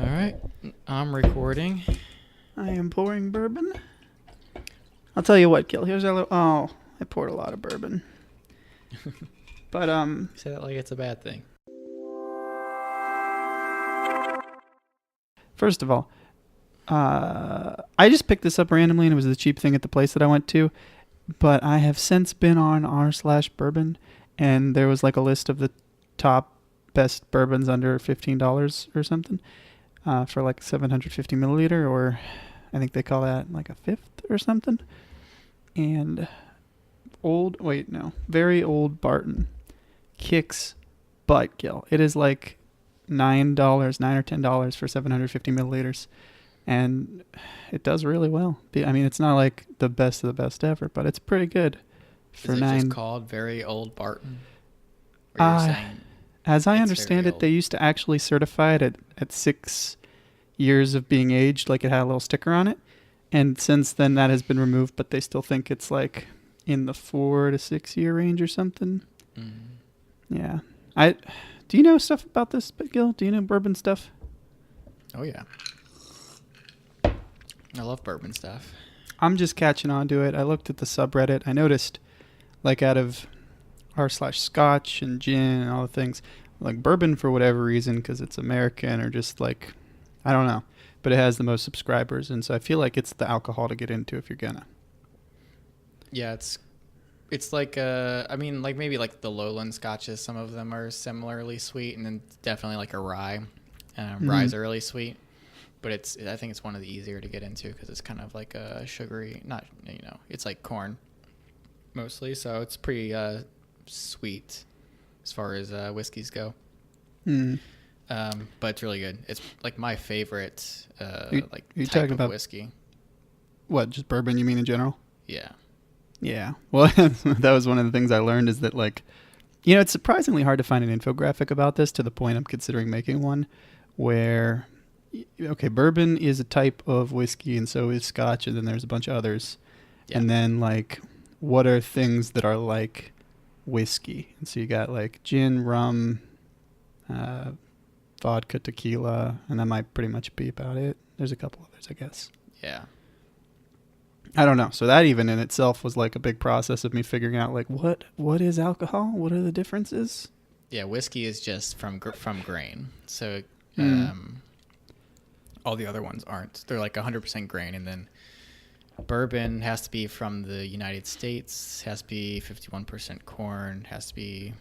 All right, I'm recording. I am pouring bourbon. I'll tell you what, Gil. Here's our little... Oh, I poured a lot of bourbon. But, Say that like it's a bad thing. First of all, I just picked this up randomly, and it was the cheap thing at the place that I went to. But I have since been on r/bourbon, and there was like a list of the top best bourbons under $15 or something for like 750 milliliter, or I think they call that like a fifth or something. And very old Barton kicks butt, Gil. It is like $9 or $10 for 750 milliliters. And it does really well. I mean, it's not like the best of the best ever, but it's pretty good. For Is it just called Very Old Barton? Or you're saying as I understand it, they used to actually certify it at 6 years of being aged, like it had a little sticker on it. And since then, that has been removed, but they still think it's like in the 4 to 6 year range or something. Mm-hmm. Yeah. Do you know stuff about this, Gil? Do you know bourbon stuff? Oh, yeah. I love bourbon stuff. I'm just catching on to it. I looked at the subreddit. I noticed, like, out of r/scotch and gin and all the things, like bourbon for whatever reason, because it's American or just like, I don't know, but it has the most subscribers. And so I feel like it's the alcohol to get into if you're gonna. Yeah, it's like, I mean, like maybe like the lowland scotches, some of them are similarly sweet, and then definitely like a rye. Rye's are really sweet. But I think it's one of the easier to get into because it's kind of like a sugary, it's like corn mostly. So it's pretty sweet as far as whiskeys go. But it's really good. It's like my favorite type of whiskey. What, just bourbon you mean in general? Yeah. Yeah. Well, that was one of the things I learned is that, like, it's surprisingly hard to find an infographic about this to the point I'm considering making one where... Okay, bourbon is a type of whiskey, and so is scotch, and then there's a bunch of others. Yeah. And then, like, what are things that are like whiskey? And so you got, like, gin, rum, vodka, tequila, and that might pretty much be about it. There's a couple others, I guess. Yeah. I don't know. So that even in itself was, like, a big process of me figuring out, like, what is alcohol? What are the differences? Yeah, whiskey is just from grain. So, all the other ones aren't. They're like 100% grain, and then bourbon has to be from the United States, has to be 51% corn, has to be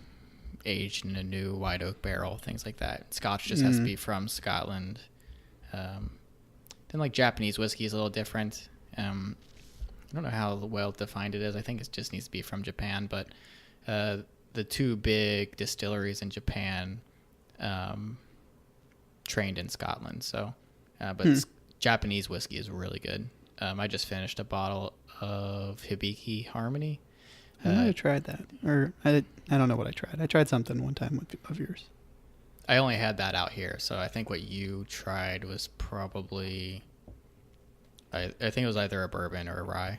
aged in a new white oak barrel, things like that. Scotch just has to be from Scotland. Then like Japanese whiskey is a little different. I don't know how well defined it is. I think it just needs to be from Japan, but the two big distilleries in Japan trained in Scotland, so... But Japanese whiskey is really good. I just finished a bottle of Hibiki Harmony. I might have tried that. Or I don't know what I tried. I tried something one time of yours. I only had that out here, so I think what you tried was probably... I think it was either a bourbon or a rye.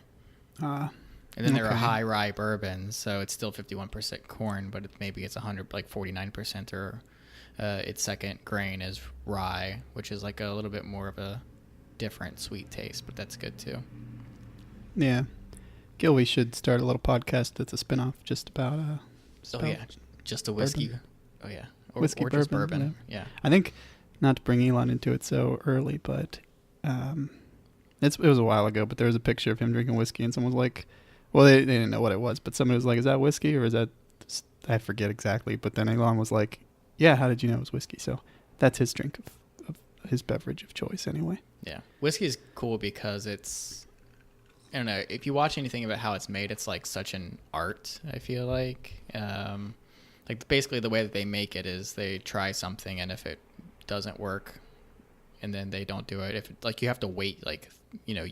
And then there are high rye bourbons, so it's still 51% corn, but maybe it's 49% or... its second grain is rye, which is like a little bit more of a different sweet taste, but that's good too. Yeah. Gil, we should start a little podcast that's a spinoff just about just a whiskey. Bourbon. Oh yeah. Or whiskey or bourbon. Just bourbon. Yeah. I think, not to bring Elon into it so early, but it was a while ago, but there was a picture of him drinking whiskey, and someone was like, well, they didn't know what it was, but someone was like, is that whiskey or is that, I forget exactly, but then Elon was like, yeah, how did you know it was whiskey? So that's his drink of his beverage of choice anyway. Yeah. Whiskey is cool because it's, I don't know, if you watch anything about how it's made, it's like such an art, I feel like. Like basically the way that they make it is they try something, and if it doesn't work and then they don't do it, you have to wait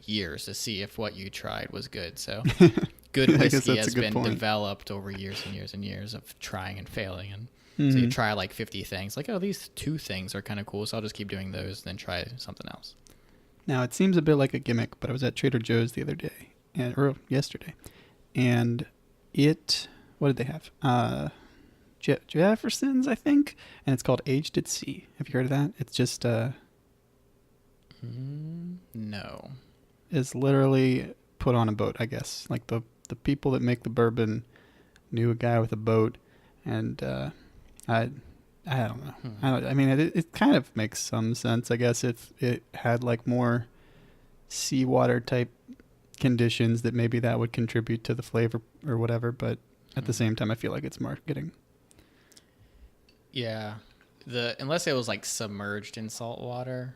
years to see if what you tried was good. So good whiskey has been developed over years and years and years of trying and failing, and so you try like 50 things, like, oh, these 2 things are kind of cool, so I'll just keep doing those, then try something else. Now, it seems a bit like a gimmick, but I was at Trader Joe's the other day, or yesterday, and what did they have? Jefferson's, I think, and it's called Aged at Sea. Have you heard of that? It's just No. Is literally put on a boat, I guess. Like the people that make the bourbon knew a guy with a boat, and I don't know. I mean, it kind of makes some sense, I guess, if it had like more seawater type conditions, that maybe that would contribute to the flavor or whatever. But at the same time, I feel like it's marketing. Yeah. Unless it was like submerged in salt water,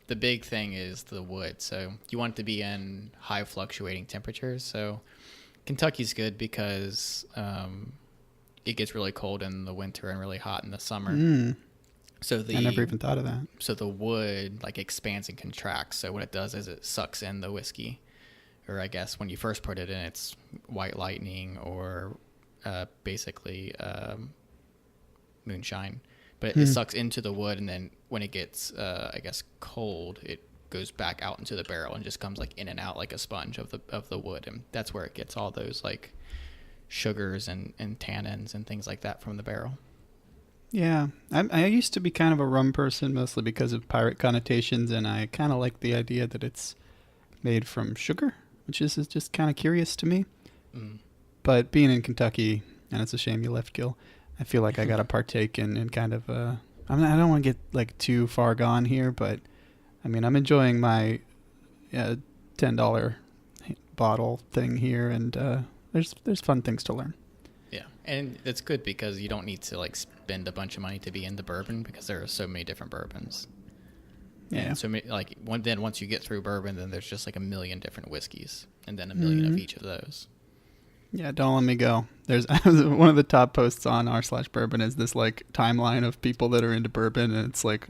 the big thing is the wood. So you want it to be in high fluctuating temperatures. So Kentucky's good because it gets really cold in the winter and really hot in the summer. So I never even thought of that. So the wood like expands and contracts. So what it does is it sucks in the whiskey, or I guess when you first put it in, it's white lightning or basically moonshine. But it sucks into the wood, and then when it gets, I guess, cold, it goes back out into the barrel and just comes like in and out like a sponge of the wood, and that's where it gets all those like sugars and tannins and things like that from the barrel. Yeah, I used to be kind of a rum person, mostly because of pirate connotations, and I kind of like the idea that it's made from sugar, which is just kind of curious to me. But being in Kentucky, and it's a shame you left, Gil, I feel like I got to partake in kind of I don't want to get like too far gone here, but I mean, I'm enjoying my $10 bottle thing here, and there's fun things to learn. Yeah, and it's good because you don't need to like spend a bunch of money to be into bourbon, because there are so many different bourbons. Yeah. And so many, like then once you get through bourbon, then there's just like a million different whiskeys, and then a million of each of those. Yeah, don't let me go. There's one of the top posts on r/bourbon is this like timeline of people that are into bourbon, and it's like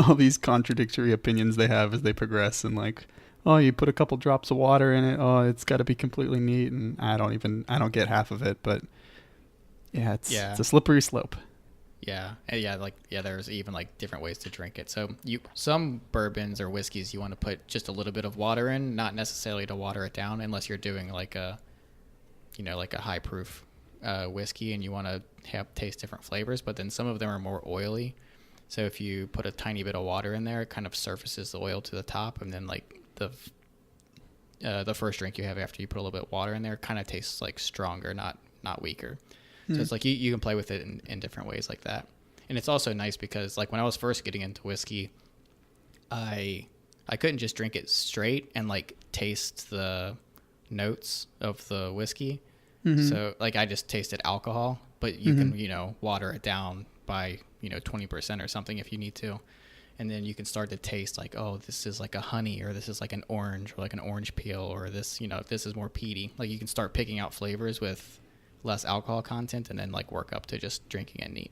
all these contradictory opinions they have as they progress, and like, oh, you put a couple drops of water in it, oh, it's got to be completely neat, and I don't get half of it, but it's a slippery slope. Yeah, and there's even like different ways to drink it. So some bourbons or whiskeys you want to put just a little bit of water in, not necessarily to water it down, unless you're doing like a high proof whiskey and you want to taste different flavors. But then some of them are more oily, so if you put a tiny bit of water in there, it kind of surfaces the oil to the top, and then like the first drink you have after you put a little bit of water in there kind of tastes like stronger, not weaker. So it's like you can play with it in different ways like that. And it's also nice because like when I was first getting into whiskey, I couldn't just drink it straight and like taste the notes of the whiskey. So like I just tasted alcohol, but you can water it down by 20% or something if you need to, and then you can start to taste like, oh, this is like a honey, or this is like an orange, or like an orange peel, or this this is more peaty. Like you can start picking out flavors with less alcohol content, and then like work up to just drinking it neat.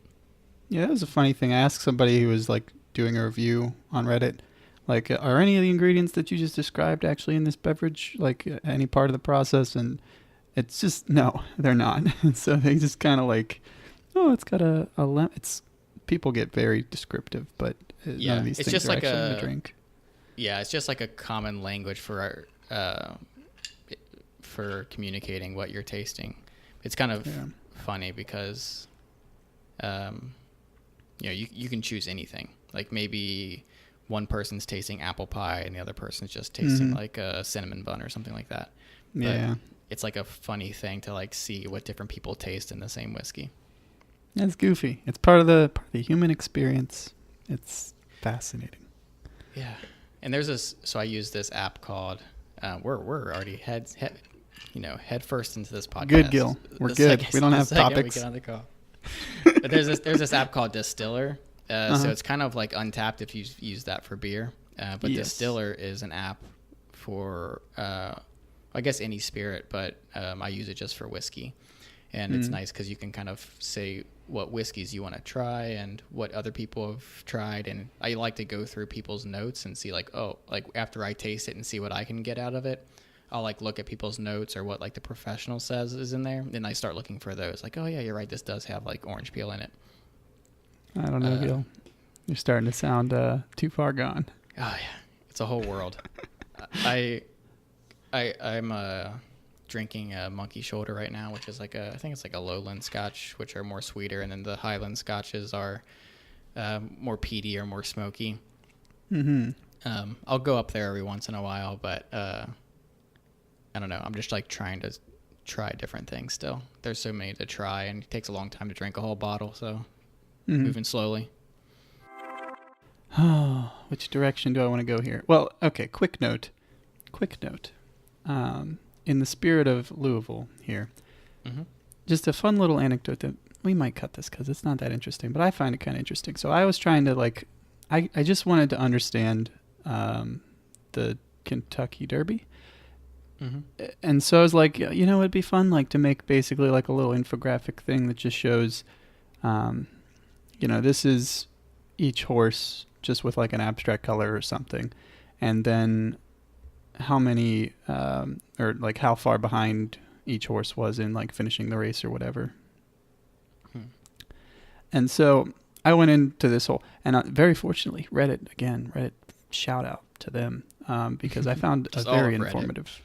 Yeah, that was a funny thing. I asked somebody who was like doing a review on Reddit, like, are any of the ingredients that you just described actually in this beverage, like any part of the process? And it's just, no, they're not. So they just kind of like, oh, it's got a it's, people get very descriptive, but none of these things just are like actually in the drink. Yeah, it's just like a common language for communicating what you're tasting. It's kind of funny because, you can choose anything. Like maybe one person's tasting apple pie and the other person's just tasting like a cinnamon bun or something like that. But yeah, it's like a funny thing to like see what different people taste in the same whiskey. That's goofy. It's part of the human experience. It's fascinating. Yeah, and there's this. So I use this app called. We're already head first into this podcast. Good, Gil. We're good. We don't have topics. We get on the call. But there's this app called Distiller. So it's kind of like Untapped if you use that for beer. But yes. Distiller is an app for I guess any spirit, but I use it just for whiskey. And it's nice because you can kind of say what whiskeys you want to try and what other people have tried. And I like to go through people's notes and see like, oh, like after I taste it and see what I can get out of it, I'll like look at people's notes or what like the professional says is in there. Then I start looking for those. Like, oh yeah, you're right. This does have like orange peel in it. I don't know, Gil. You're starting to sound too far gone. Oh yeah, it's a whole world. I'm drinking a Monkey Shoulder right now, which is like I think it's like a lowland Scotch, which are more sweeter, and then the Highland Scotches are more peaty or more smoky. I'll go up there every once in a while, but I don't know. I'm just like trying to try different things still. There's so many to try, and it takes a long time to drink a whole bottle, so moving slowly. Which direction do I want to go here? Well, okay, quick note. In the spirit of Louisville here, just a fun little anecdote that we might cut this because it's not that interesting, but I find it kind of interesting. So I was trying to I just wanted to understand the Kentucky Derby. And so I was like, it'd be fun to make basically like a little infographic thing that just shows, this is each horse just with like an abstract color or something. And then how many, or like how far behind each horse was in like finishing the race or whatever. And so I went into this whole, and very fortunately, Reddit, shout out to them, because I found a very informative,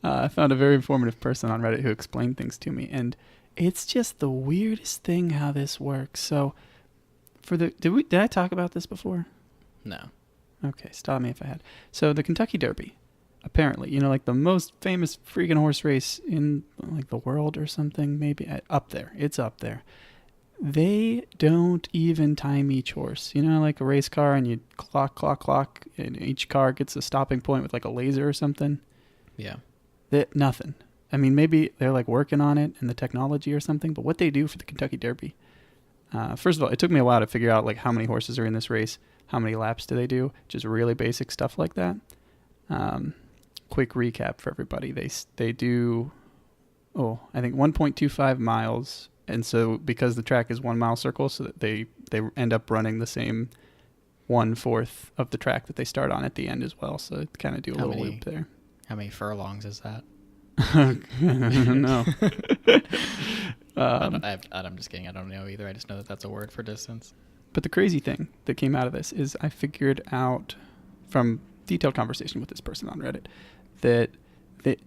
I found a very informative person on Reddit who explained things to me, and it's just the weirdest thing how this works. So did I talk about this before? No. Okay, stop me if I had. So the Kentucky Derby, apparently, like the most famous freaking horse race in like the world or something, maybe up there. It's up there. They don't even time each horse. Like a race car, and you clock, and each car gets a stopping point with like a laser or something. Yeah. Nothing. I mean, maybe they're like working on it and the technology or something, but what they do for the Kentucky Derby, first of all, it took me a while to figure out like how many horses are in this race, how many laps do they do, just really basic stuff like that. Quick recap for everybody. They do, I think 1.25 miles. And so because the track is 1 mile circle, so that they end up running the same 1/4 of the track that they start on at the end as well. So they kind of do a little loop there. How many furlongs is that? No. I'm just kidding. I don't know either. I just know that that's a word for distance. But the crazy thing that came out of this is I figured out from detailed conversation with this person on Reddit that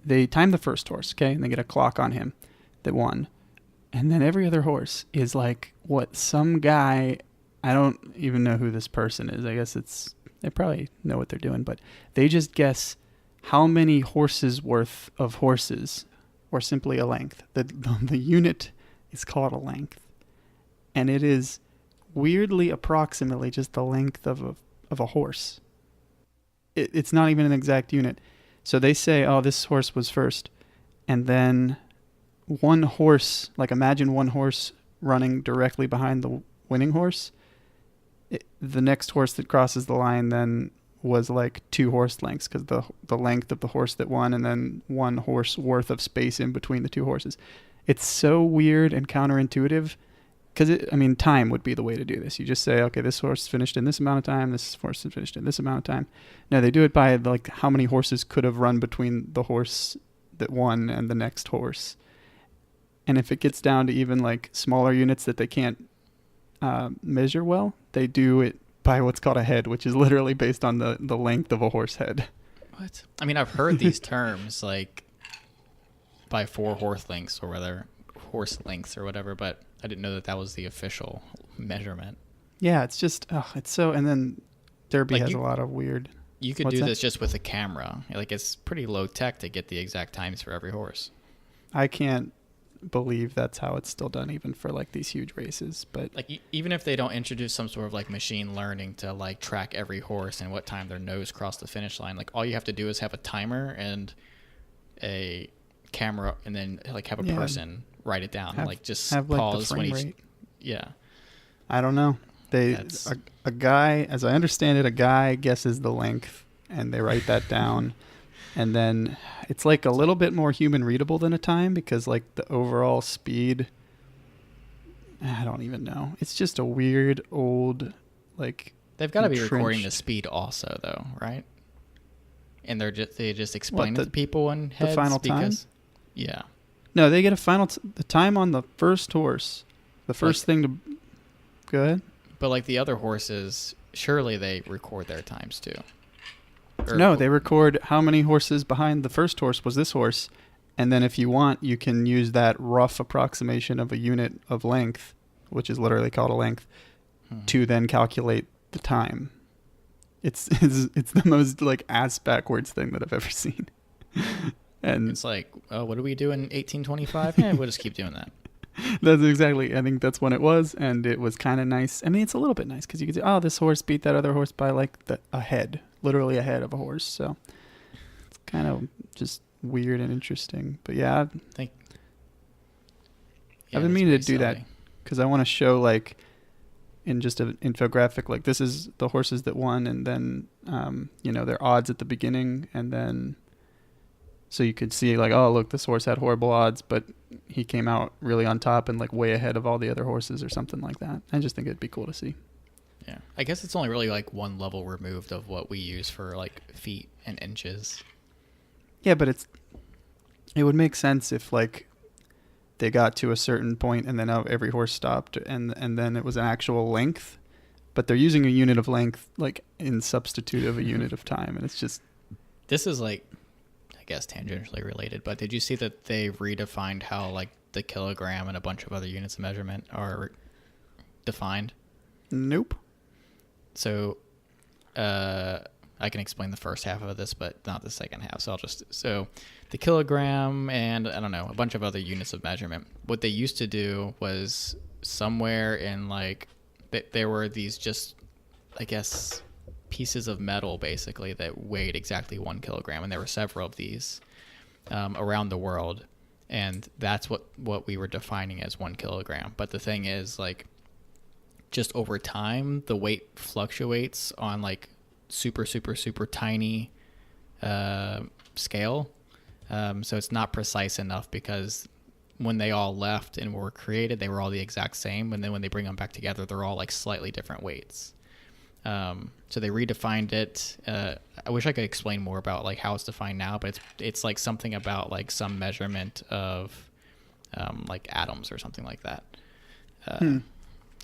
they time the first horse, okay, and they get a clock on him that won. And then every other horse is like what some guy, I don't even know who this person is. I guess they probably know what they're doing, but they just guess how many horses worth of horses, or simply a length. The unit is called a length. And it is weirdly approximately just the length of a horse. It's not even an exact unit. So they say, this horse was first. And then one horse, like imagine one horse running directly behind the winning horse. The next horse that crosses the line then was like 2 horse lengths, because the length of the horse that won, and then 1 horse worth of space in between the 2 horses. It's so weird and counterintuitive, because time would be the way to do this. You just say, okay, this horse finished in this amount of time, this horse finished in this amount of time. No, they do it by like how many horses could have run between the horse that won and the next horse. And if it gets down to even like smaller units that they can't measure well, they do it by what's called a head, which is literally based on the length of a horse head. What? I mean, I've heard these terms like by 4 horse lengths or whatever, but I didn't know that was the official measurement. Yeah, it's just, it's so, and then Derby has a lot of weird. You could do this just with a camera. Like, it's pretty low tech to get the exact times for every horse. I can't believe that's how it's still done even for like these huge races, but like even if they don't introduce some sort of like machine learning to like track every horse and what time their nose crossed the finish line, like all you have to do is have a timer and a camera, and then like have a person write it down, like just have pause like when each. Yeah, I don't know. A guy, as I understand it, a guy guesses the length and they write that down. And then it's like a little bit more human readable than a time, because like the overall speed, I don't even know. It's just a weird old, like, they've got to be recording the speed also though, right? And they just explain it to people in heads, the final time? Yeah. No, they get a final the time on the first horse. The first thing to go ahead. But like the other horses, surely they record their times too. No, they record how many horses behind the first horse was this horse, and then if you want, you can use that rough approximation of a unit of length, which is literally called a length, to then calculate the time. It's the most like ass backwards thing that I've ever seen. And It's like, oh, what do we do in 1825? Yeah, we'll just keep doing that. that's exactly. I think that's when it was, and it was kind of nice. I mean, it's a little bit nice because you could say, "Oh, this horse beat that other horse by like a head, literally a head of a horse." So it's kind of just weird and interesting. But yeah, Think, I've been meaning to do that because I want to show like in just an infographic, like this is the horses that won, and then their odds at the beginning, and then so you could see like, oh look, this horse had horrible odds, but he came out really on top and like way ahead of all the other horses or something like that. I just think it'd be cool to see. Yeah, I guess it's only really like one level removed of what we use for like feet and inches. Yeah, but it would make sense if like they got to a certain point and then every horse stopped and then it was an actual length, but they're using a unit of length like in substitute of a unit of time, and it's just. This is like, I guess tangentially related, but did you see that they redefined how like the kilogram and a bunch of other units of measurement are defined? Nope. So I can explain the first half of this, but not the second half. So the kilogram and I don't know, a bunch of other units of measurement. What they used to do was somewhere in like there were these just, I guess, pieces of metal basically that weighed exactly 1 kilogram, and there were several of these around the world, and that's what we were defining as 1 kilogram. But the thing is, like, just over time the weight fluctuates on like super tiny scale, so it's not precise enough, because when they all left and were created they were all the exact same, and then when they bring them back together they're all like slightly different weights. So they redefined it. I wish I could explain more about like how it's defined now, but it's like something about like some measurement of like atoms or something like that. I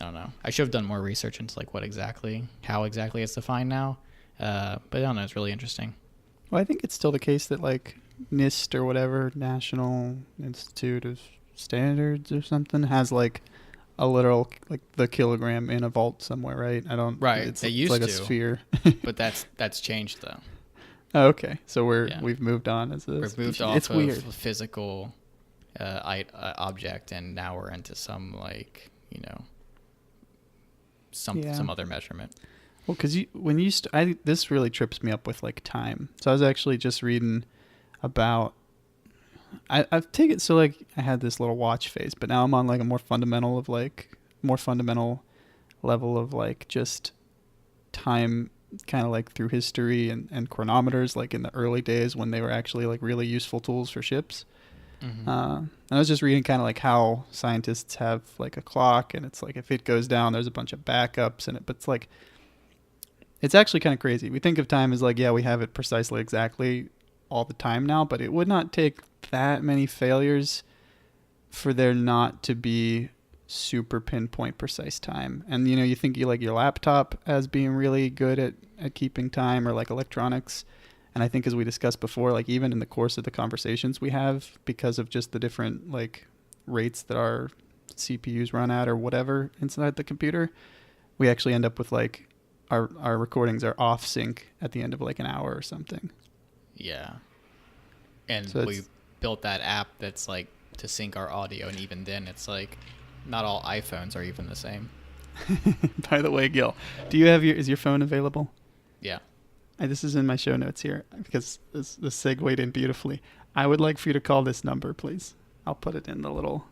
don't know. I should have done more research into like how exactly it's defined now. But I don't know. It's really interesting. Well, I think it's still the case that like NIST or whatever, National Institute of Standards or something, has like a literal like the kilogram in a vault somewhere, right? I don't. Right. It's, they used like to, a sphere. but that's changed though. Oh, okay, so we've moved on as a we've moved species. off It's of weird. physical object, and now we're into some like some other measurement. Well, because this really trips me up with like time. So I was actually just reading about. I've taken so like I had this little watch phase, but now I'm on like a more fundamental level of like just time, kind of like through history and chronometers, like in the early days when they were actually like really useful tools for ships. Mm-hmm. And I was just reading kind of like how scientists have like a clock, and it's like if it goes down, there's a bunch of backups in it. But it's like it's actually kind of crazy. We think of time as like, yeah, we have it precisely exactly all the time now, but it would not take that many failures for there not to be super pinpoint precise time. And you think you like your laptop as being really good at keeping time, or like electronics. And I think, as we discussed before, like even in the course of the conversations we have, because of just the different like rates that our CPUs run at or whatever inside the computer, we actually end up with like our recordings are off sync at the end of like an hour or something. Yeah. And So we built that app that's like to sync our audio, and even then it's like not all iPhones are even the same. By the way, Gil, is your phone available? Yeah. This is in my show notes here because this segued in beautifully. I would like for you to call this number, please. I'll put it in the little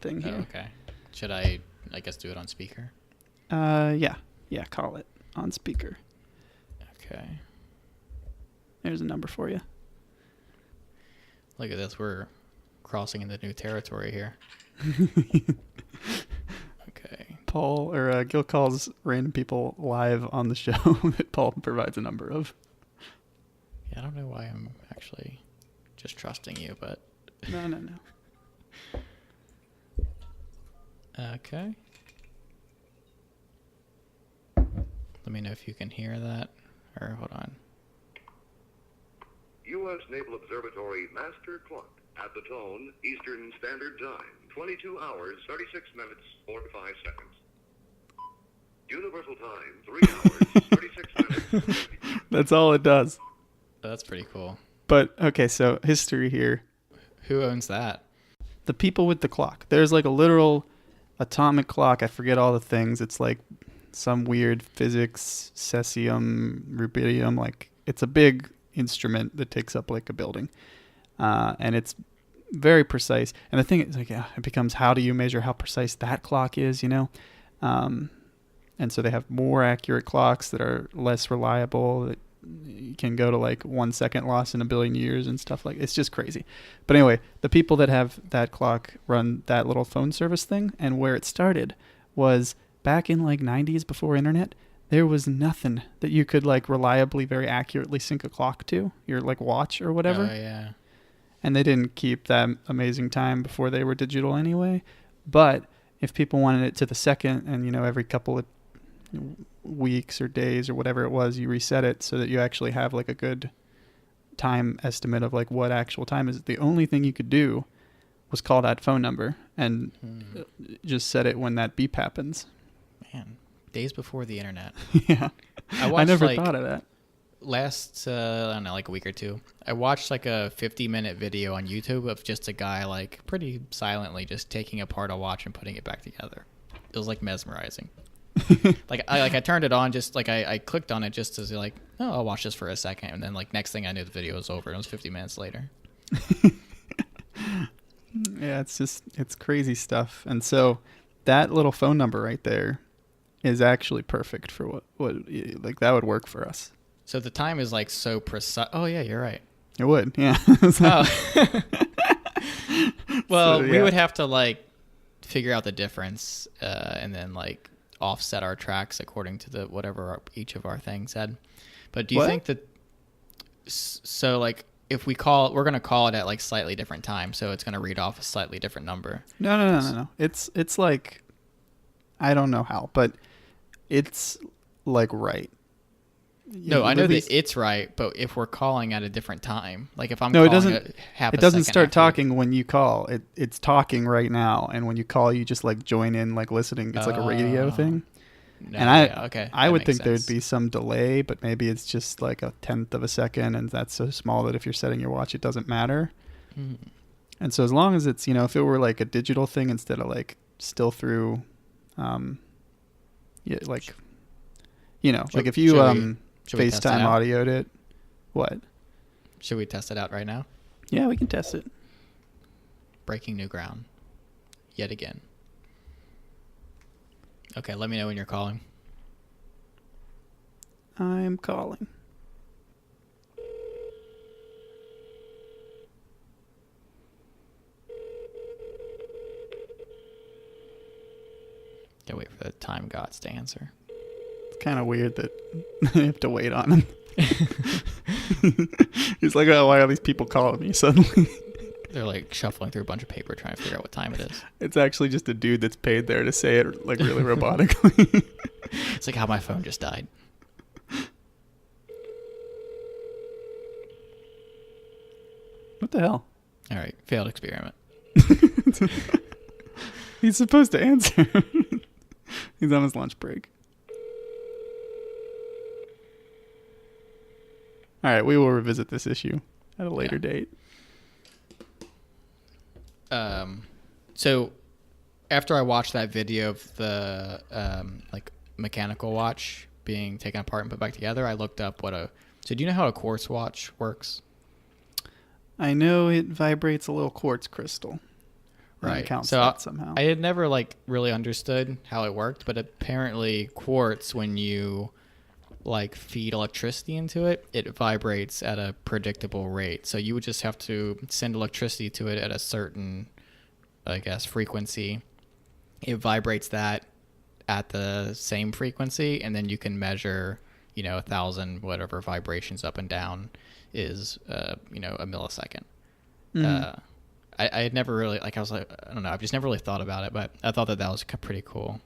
thing here. Oh, okay. Should I guess do it on speaker? Yeah, call it on speaker. Okay. There's a number for you. Look at this. We're crossing into new territory here. Okay. Gil calls random people live on the show that Paul provides a number of. Yeah, I don't know why I'm actually just trusting you, but... No. Okay. Let me know if you can hear that. Or hold on. U.S. Naval Observatory Master Clock at the tone Eastern Standard Time, 22 hours, 36 minutes, 45 seconds. Universal Time, 3 hours, 36 minutes, That's all it does. That's pretty cool. But okay, so history here. Who owns that? The people with the clock. There's like a literal atomic clock. I forget all the things. It's like some weird physics, cesium, rubidium. Like it's a big instrument that takes up like a building, and it's very precise. And the thing is, like, it becomes how do you measure how precise that clock is? You know, and so they have more accurate clocks that are less reliable. That you can go to like 1 second loss in a billion years and stuff like it's just crazy. But anyway, the people that have that clock run that little phone service thing, and where it started was back in like 90s before internet. There was nothing that you could like reliably, very accurately sync a clock to your like watch or whatever. Oh, yeah. And they didn't keep that amazing time before they were digital anyway. But if people wanted it to the second, and you know, every couple of weeks or days or whatever it was, you reset it so that you actually have like a good time estimate of like what actual time is. The only thing you could do was call that phone number and just set it when that beep happens. Man, days before the internet. Yeah. I never thought of that. Last, I don't know, like a week or two, I watched like a 50-minute video on YouTube of just a guy like pretty silently just taking apart a watch and putting it back together. It was like mesmerizing. I turned it on, just like I clicked on it just to like, oh, I'll watch this for a second, and then like next thing I knew the video was over. It was 50 minutes later. Yeah, it's crazy stuff. And so that little phone number right there is actually perfect for what like that would work for us. So the time is like so precise. Oh yeah, you're right. It would, yeah. Oh. Well, So, yeah. we would have to like figure out the difference and then like offset our tracks according to the whatever each of our things said. But do you think that so like if we're going to call it at like slightly different time, so it's going to read off a slightly different number? No. It's like, I don't know how, but it's like right. No, I know that it's right, but if we're calling at a different time, like if I'm no, calling it doesn't start talking when you call. It's talking right now, and when you call, you just like join in, like listening. It's like a radio thing. No, And I would think there'd be some delay, but maybe it's just like a tenth of a second, and that's so small that if you're setting your watch, it doesn't matter. Mm. And so as long as it's, you know, if it were like a digital thing instead of like still through, yeah, like, you know, like if you FaceTime audioed it, what? Should we test it out right now? Yeah, we can test it. Breaking new ground. Yet again. Okay, let me know when you're calling. I'm calling. Gotta wait for the time gods to answer. It's kind of weird that I have to wait on him. He's like, oh, why are these people calling me suddenly? They're like shuffling through a bunch of paper trying to figure out what time it is. It's actually just a dude that's paid there to say it like really robotically. It's like how my phone just died. What the hell? All right, failed experiment. He's supposed to answer. He's on his lunch break. All right, we will revisit this issue at a later date. So after I watched that video of the like mechanical watch being taken apart and put back together, I looked up so do you know how a quartz watch works? I know it vibrates a little quartz crystal. Right. Counts so that somehow. I had never like really understood how it worked, but apparently quartz, when you like feed electricity into it, it vibrates at a predictable rate. So you would just have to send electricity to it at a certain, I guess, frequency. It vibrates that at the same frequency, and then you can measure, 1,000 whatever vibrations up and down is, a millisecond. Mm. I had never really, I was like, I don't know, I've just never really thought about it, but I thought that was pretty cool.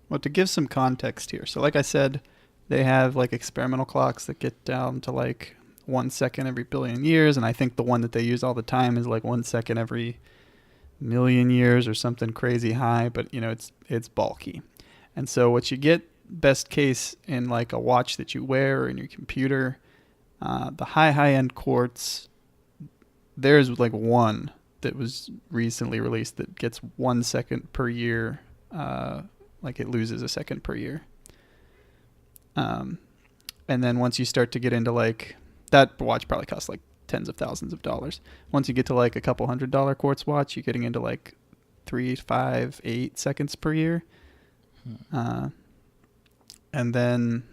Well, to give some context here, so like I said, they have like experimental clocks that get down to like 1 second every billion years, and I think the one that they use all the time is like 1 second every million years or something crazy high, but it's bulky. And so what you get best case in like a watch that you wear or in your computer. The high end quartz, there's like one that was recently released that gets 1 second per year. Like it loses a second per year. And then once you start to get into like, that watch probably costs like tens of thousands of dollars. Once you get to like a couple $100 quartz watch, you're getting into like 3, 5, 8 seconds per year. And then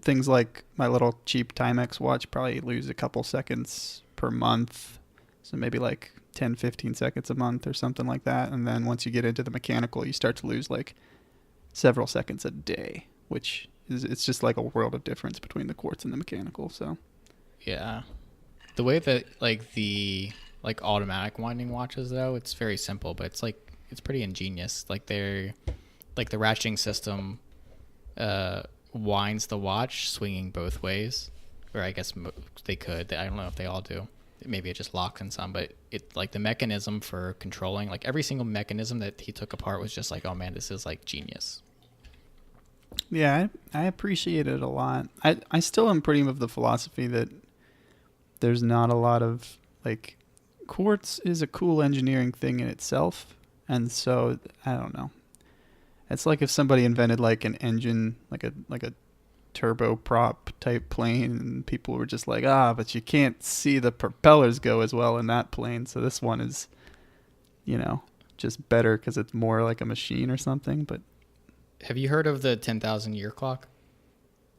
things like my little cheap Timex watch probably lose a couple seconds per month. So maybe like 10, 15 seconds a month or something like that. And then once you get into the mechanical, you start to lose like several seconds a day, which is, it's just like a world of difference between the quartz and the mechanical. So yeah, the way that like the like automatic winding watches though, it's very simple, but it's like it's pretty ingenious. Like they're like the ratcheting system winds the watch swinging both ways, or I guess they could. I don't know if they all do. Maybe it just locks in some, but it like the mechanism for controlling, like every single mechanism that he took apart was just like, oh man, this is like genius. Yeah, I appreciate it a lot. I still am pretty of the philosophy that there's not a lot of like, quartz is a cool engineering thing in itself, and so I don't know. It's like if somebody invented like an engine, like a turboprop type plane, and people were just like, but you can't see the propellers go as well in that plane, so this one is, just better because it's more like a machine or something. But have you heard of the 10,000 year clock?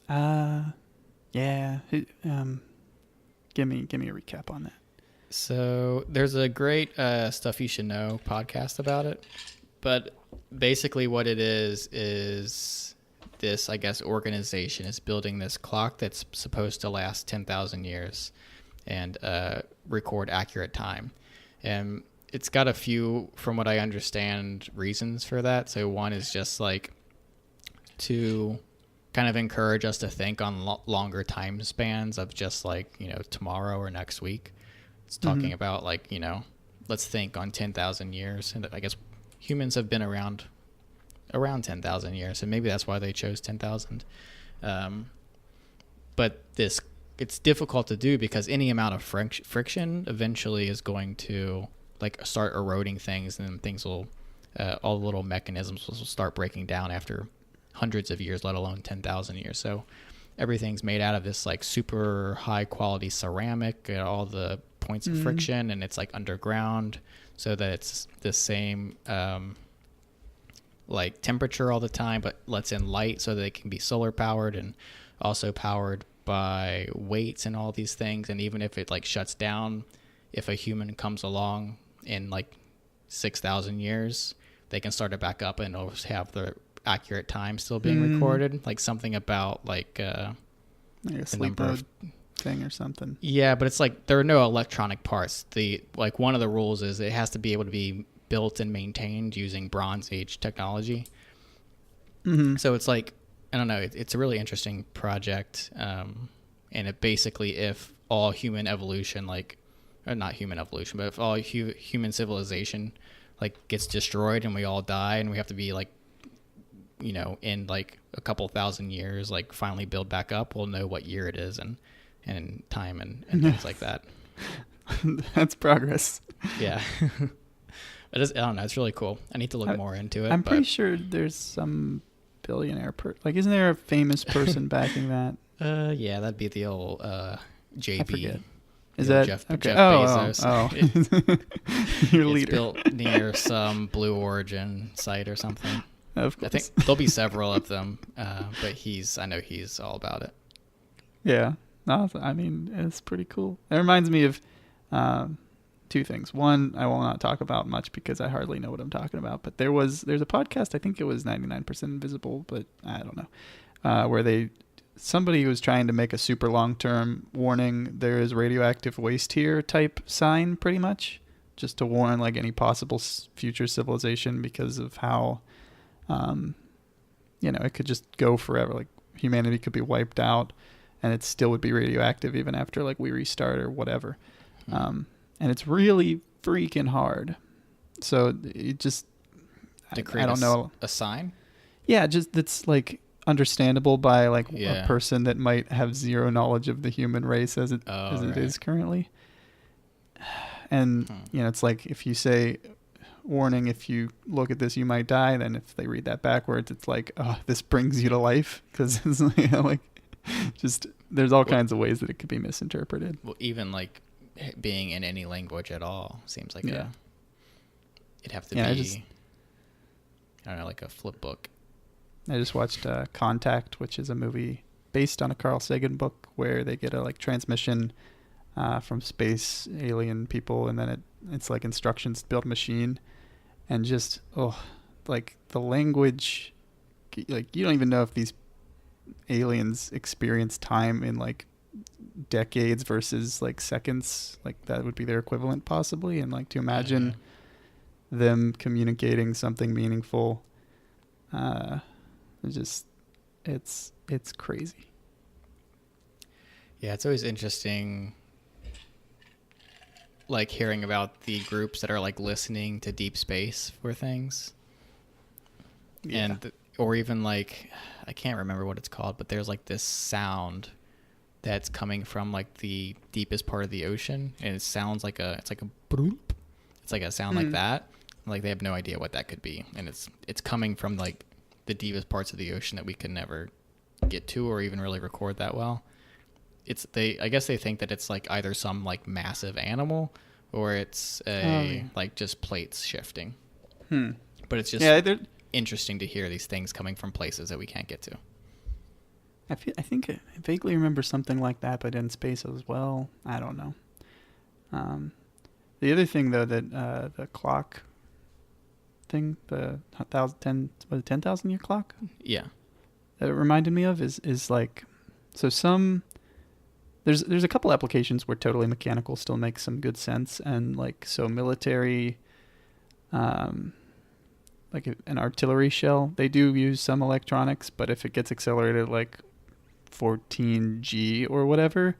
Yeah. Give me a recap on that. So there's a great Stuff You Should Know podcast about it. But basically what it is this, I guess, organization is building this clock that's supposed to last 10,000 years and record accurate time. And it's got a few, from what I understand, reasons for that. So one is just like to kind of encourage us to think on longer time spans of just like, tomorrow or next week. It's talking about like, let's think on 10,000 years. And I guess humans have been around 10,000 years, and maybe that's why they chose 10,000. But it's difficult to do because any amount of friction eventually is going to like start eroding things, and then things will, all the little mechanisms will start breaking down after hundreds of years, let alone 10,000 years. So everything's made out of this like super high quality ceramic at all the points of friction, and it's like underground so that it's the same like temperature all the time, but lets in light so that it can be solar powered and also powered by weights and all these things. And even if it like shuts down, if a human comes along in like 6,000 years, they can start it back up and it'll have the accurate time still being recorded. Like something about like a sleep mode thing or something. Yeah, but it's like there are no electronic parts. Like one of the rules is it has to be able to be built and maintained using Bronze Age technology. So it's like, I don't know, it's a really interesting project. And it basically, if all human evolution, or not human evolution, but if all human civilization like gets destroyed and we all die and we have to be like, in like a couple thousand years, like finally build back up, we'll know what year it is and time and things like that. That's progress. Yeah. I don't know. It's really cool. I need to look more into it. I'm pretty sure there's some billionaire isn't there a famous person backing that? Yeah, that'd be the old JB. I forget. Is that Jeff Bezos? Your it's leader. Built near some Blue Origin site or something. Of course. I think there'll be several of them, but I know he's all about it. Yeah. No, I mean, it's pretty cool. It reminds me of two things. One, I will not talk about much because I hardly know what I'm talking about. But there's a podcast, I think it was 99% Invisible, but I don't know, where somebody was trying to make a super long-term warning. There is radioactive waste here type sign, pretty much, just to warn like any possible future civilization because of how, it could just go forever. Like humanity could be wiped out, and it still would be radioactive even after like we restart or whatever. And it's really freaking hard. So it just, To create I don't know. a sign? Yeah, just that's like understandable by like Yeah. a person that might have zero knowledge of the human race as it Oh, right. is currently. And it's like if you say warning, if you look at this you might die, then if they read that backwards it's like, oh, this brings you to life, because it's like just there's all kinds of ways that it could be misinterpreted. Well, even like being in any language at all seems like Yeah. it'd have to Yeah, be I don't know, like a flip book. I just watched Contact, which is a movie based on a Carl Sagan book where they get a like transmission from space alien people, and then it's like instructions to build a machine, and just like the language, like you don't even know if these aliens experience time in like decades versus like seconds, like that would be their equivalent possibly, and like to imagine them communicating something meaningful, it's crazy. Yeah, it's always interesting, like hearing about the groups that are like listening to deep space for things. Yeah. And or even like I can't remember what it's called, but there's like this sound that's coming from like the deepest part of the ocean, and it sounds like it's like a broop. It's like a sound like that. Like they have no idea what that could be, and it's coming from like the deepest parts of the ocean that we could never get to or even really record that well. I guess they think that it's like either some like massive animal or it's like just plates shifting. But it's just interesting to hear these things coming from places that we can't get to. I think I vaguely remember something like that, but in space as well. I don't know. The other thing though that the clock thing, the 10,000 year clock? Yeah. That it reminded me of is like, so there's a couple applications where totally mechanical still makes some good sense, and like so military, like an artillery shell, they do use some electronics, but if it gets accelerated like 14G or whatever,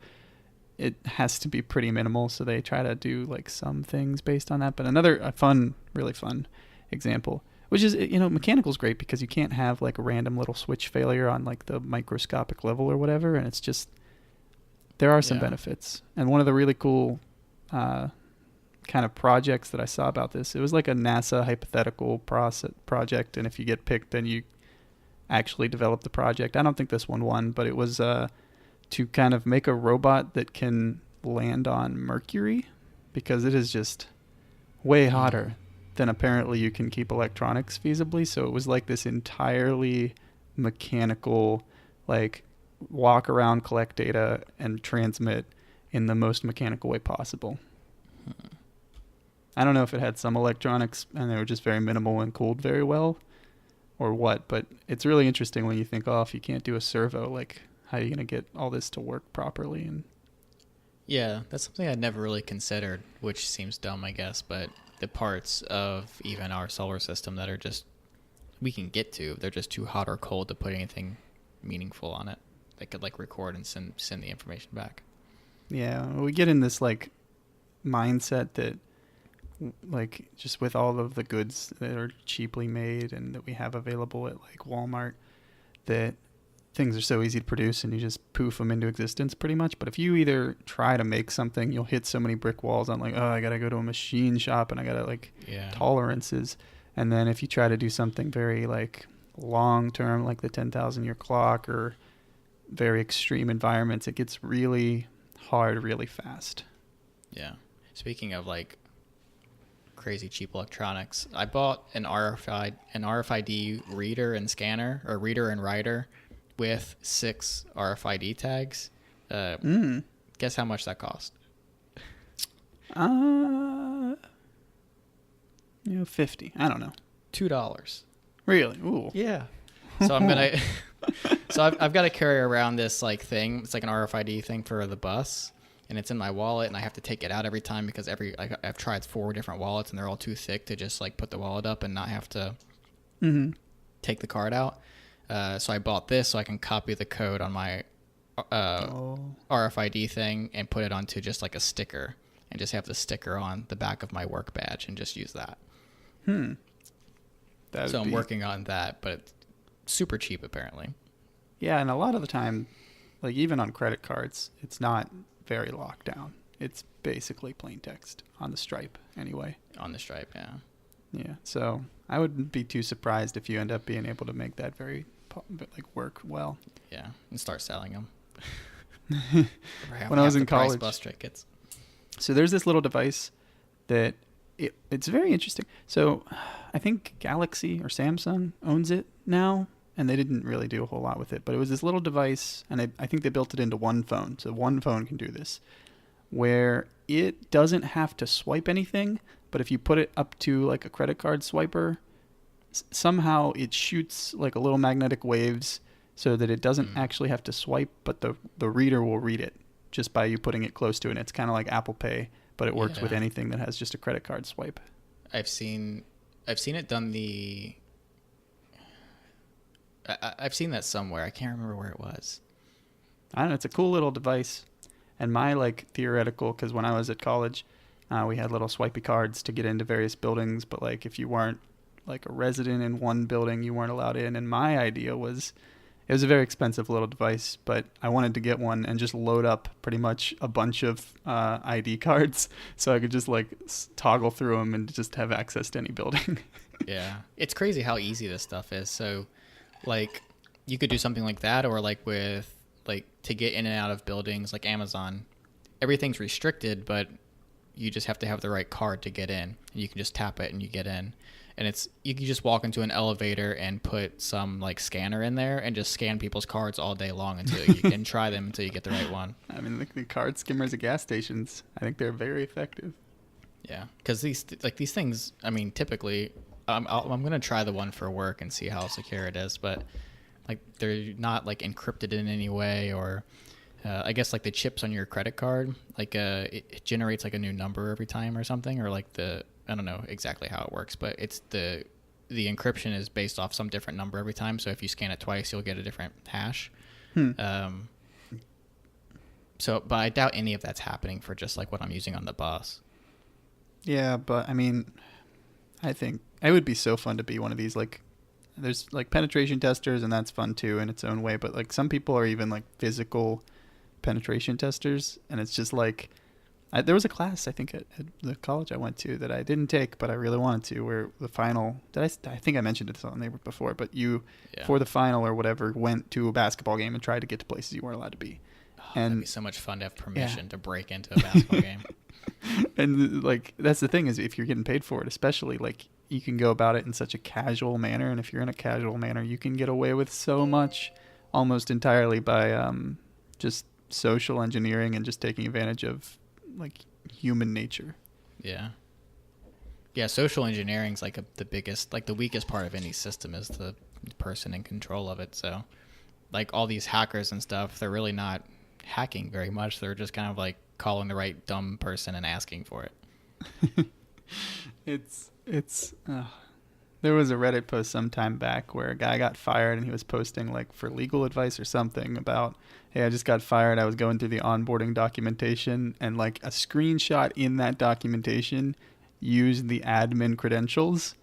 it has to be pretty minimal, so they try to do like some things based on that. But another really fun example, which is, mechanical is great because you can't have like a random little switch failure on like the microscopic level or whatever, and it's just, there are some benefits. And one of the really cool kind of projects that I saw about this, it was like a NASA hypothetical project, and if you get picked, then you actually develop the project. I don't think this one won, but it was to kind of make a robot that can land on Mercury, because it is just way hotter than apparently you can keep electronics feasibly. So it was like this entirely mechanical, like walk around, collect data, and transmit in the most mechanical way possible. I don't know if it had some electronics and they were just very minimal and cooled very well or what, but it's really interesting when you think, if you can't do a servo, like how are you going to get all this to work properly? And yeah, that's something I'd never really considered, which seems dumb, I guess, but the parts of even our solar system that are just, we can get to, they're just too hot or cold to put anything meaningful on it. They could like record and send the information back. Yeah, we get in this like mindset that like just with all of the goods that are cheaply made and that we have available at like Walmart, that things are so easy to produce and you just poof them into existence pretty much. But if you either try to make something, you'll hit so many brick walls on like, I gotta go to a machine shop and I gotta like tolerances. And then if you try to do something very like long term, like the 10,000 year clock or very extreme environments, it gets really hard really fast. Yeah. Speaking of like crazy cheap electronics, I bought an RFID reader and scanner, or reader and writer, with 6 RFID tags. Guess how much that cost? 50. I don't know. $2. Really? Ooh. Yeah. So I'm gonna. So I've got to carry around this like thing. It's like an RFID thing for the bus, and it's in my wallet, and I have to take it out every time because I've tried 4 different wallets, and they're all too thick to just like put the wallet up and not have to take the card out. So I bought this so I can copy the code on my RFID thing and put it onto just like a sticker, and just have the sticker on the back of my work badge and just use that. So I'm working on that, but super cheap apparently. Yeah, and a lot of the time, like even on credit cards, it's not very locked down. It's basically plain text on the stripe anyway. On the Stripe, yeah. Yeah, so I wouldn't be too surprised if you end up being able to make that work well. Yeah, and start selling them. When I was in price college, bus tickets. so there's this little device that it's very interesting. So I think Galaxy or Samsung owns it now, and they didn't really do a whole lot with it. But it was this little device, and I think they built it into one phone. So one phone can do this, where it doesn't have to swipe anything, but if you put it up to like a credit card swiper, somehow it shoots like a little magnetic waves so that it doesn't actually have to swipe, but the reader will read it just by you putting it close to it. And it's kind of like Apple Pay, but it works with anything that has just a credit card swipe. I've seen it done I've seen that somewhere. I can't remember where it was. I don't know. It's a cool little device. And my like theoretical, because when I was at college, we had little swipey cards to get into various buildings. But like if you weren't like a resident in one building, you weren't allowed in. And my idea was, it was a very expensive little device, but I wanted to get one and just load up pretty much a bunch of ID cards so I could just like toggle through them and just have access to any building. Yeah. It's crazy how easy this stuff is. So like you could do something like that, or like with like to get in and out of buildings like Amazon, everything's restricted, but you just have to have the right card to get in. And you can just tap it and you get in. And you can just walk into an elevator and put some like scanner in there and just scan people's cards all day long until you can try them until you get the right one. I mean, the card skimmers at gas stations, I think they're very effective. Yeah, because these things, I mean, typically, I'm going to try the one for work and see how secure it is, but like they're not like encrypted in any way, or I guess like the chips on your credit card, like it generates like a new number every time or something, or like I don't know exactly how it works, but it's the encryption is based off some different number every time. So if you scan it twice, you'll get a different hash. But I doubt any of that's happening for just like what I'm using on the bus. Yeah, but I mean, I think it would be so fun to be one of these, like, there's like penetration testers, and that's fun too in its own way. But like some people are even like physical penetration testers, and it's just like, there was a class I think at the college I went to that I didn't take, but I really wanted to, where the final, I think I mentioned it on there before, but for the final or whatever, went to a basketball game and tried to get to places you weren't allowed to be. And that'd be so much fun to have permission to break into a basketball game. And like that's the thing, is if you're getting paid for it, especially, like you can go about it in such a casual manner, and if you're in a casual manner, you can get away with so much almost entirely by just social engineering and just taking advantage of like human nature. Yeah. Social engineering's like the biggest, like the weakest part of any system is the person in control of it. So like all these hackers and stuff, they're really not hacking very much. They're just kind of like calling the right dumb person and asking for it. There was a Reddit post some time back where a guy got fired, and he was posting like for legal advice or something about, hey, I just got fired. I was going through the onboarding documentation, and like a screenshot in that documentation used the admin credentials.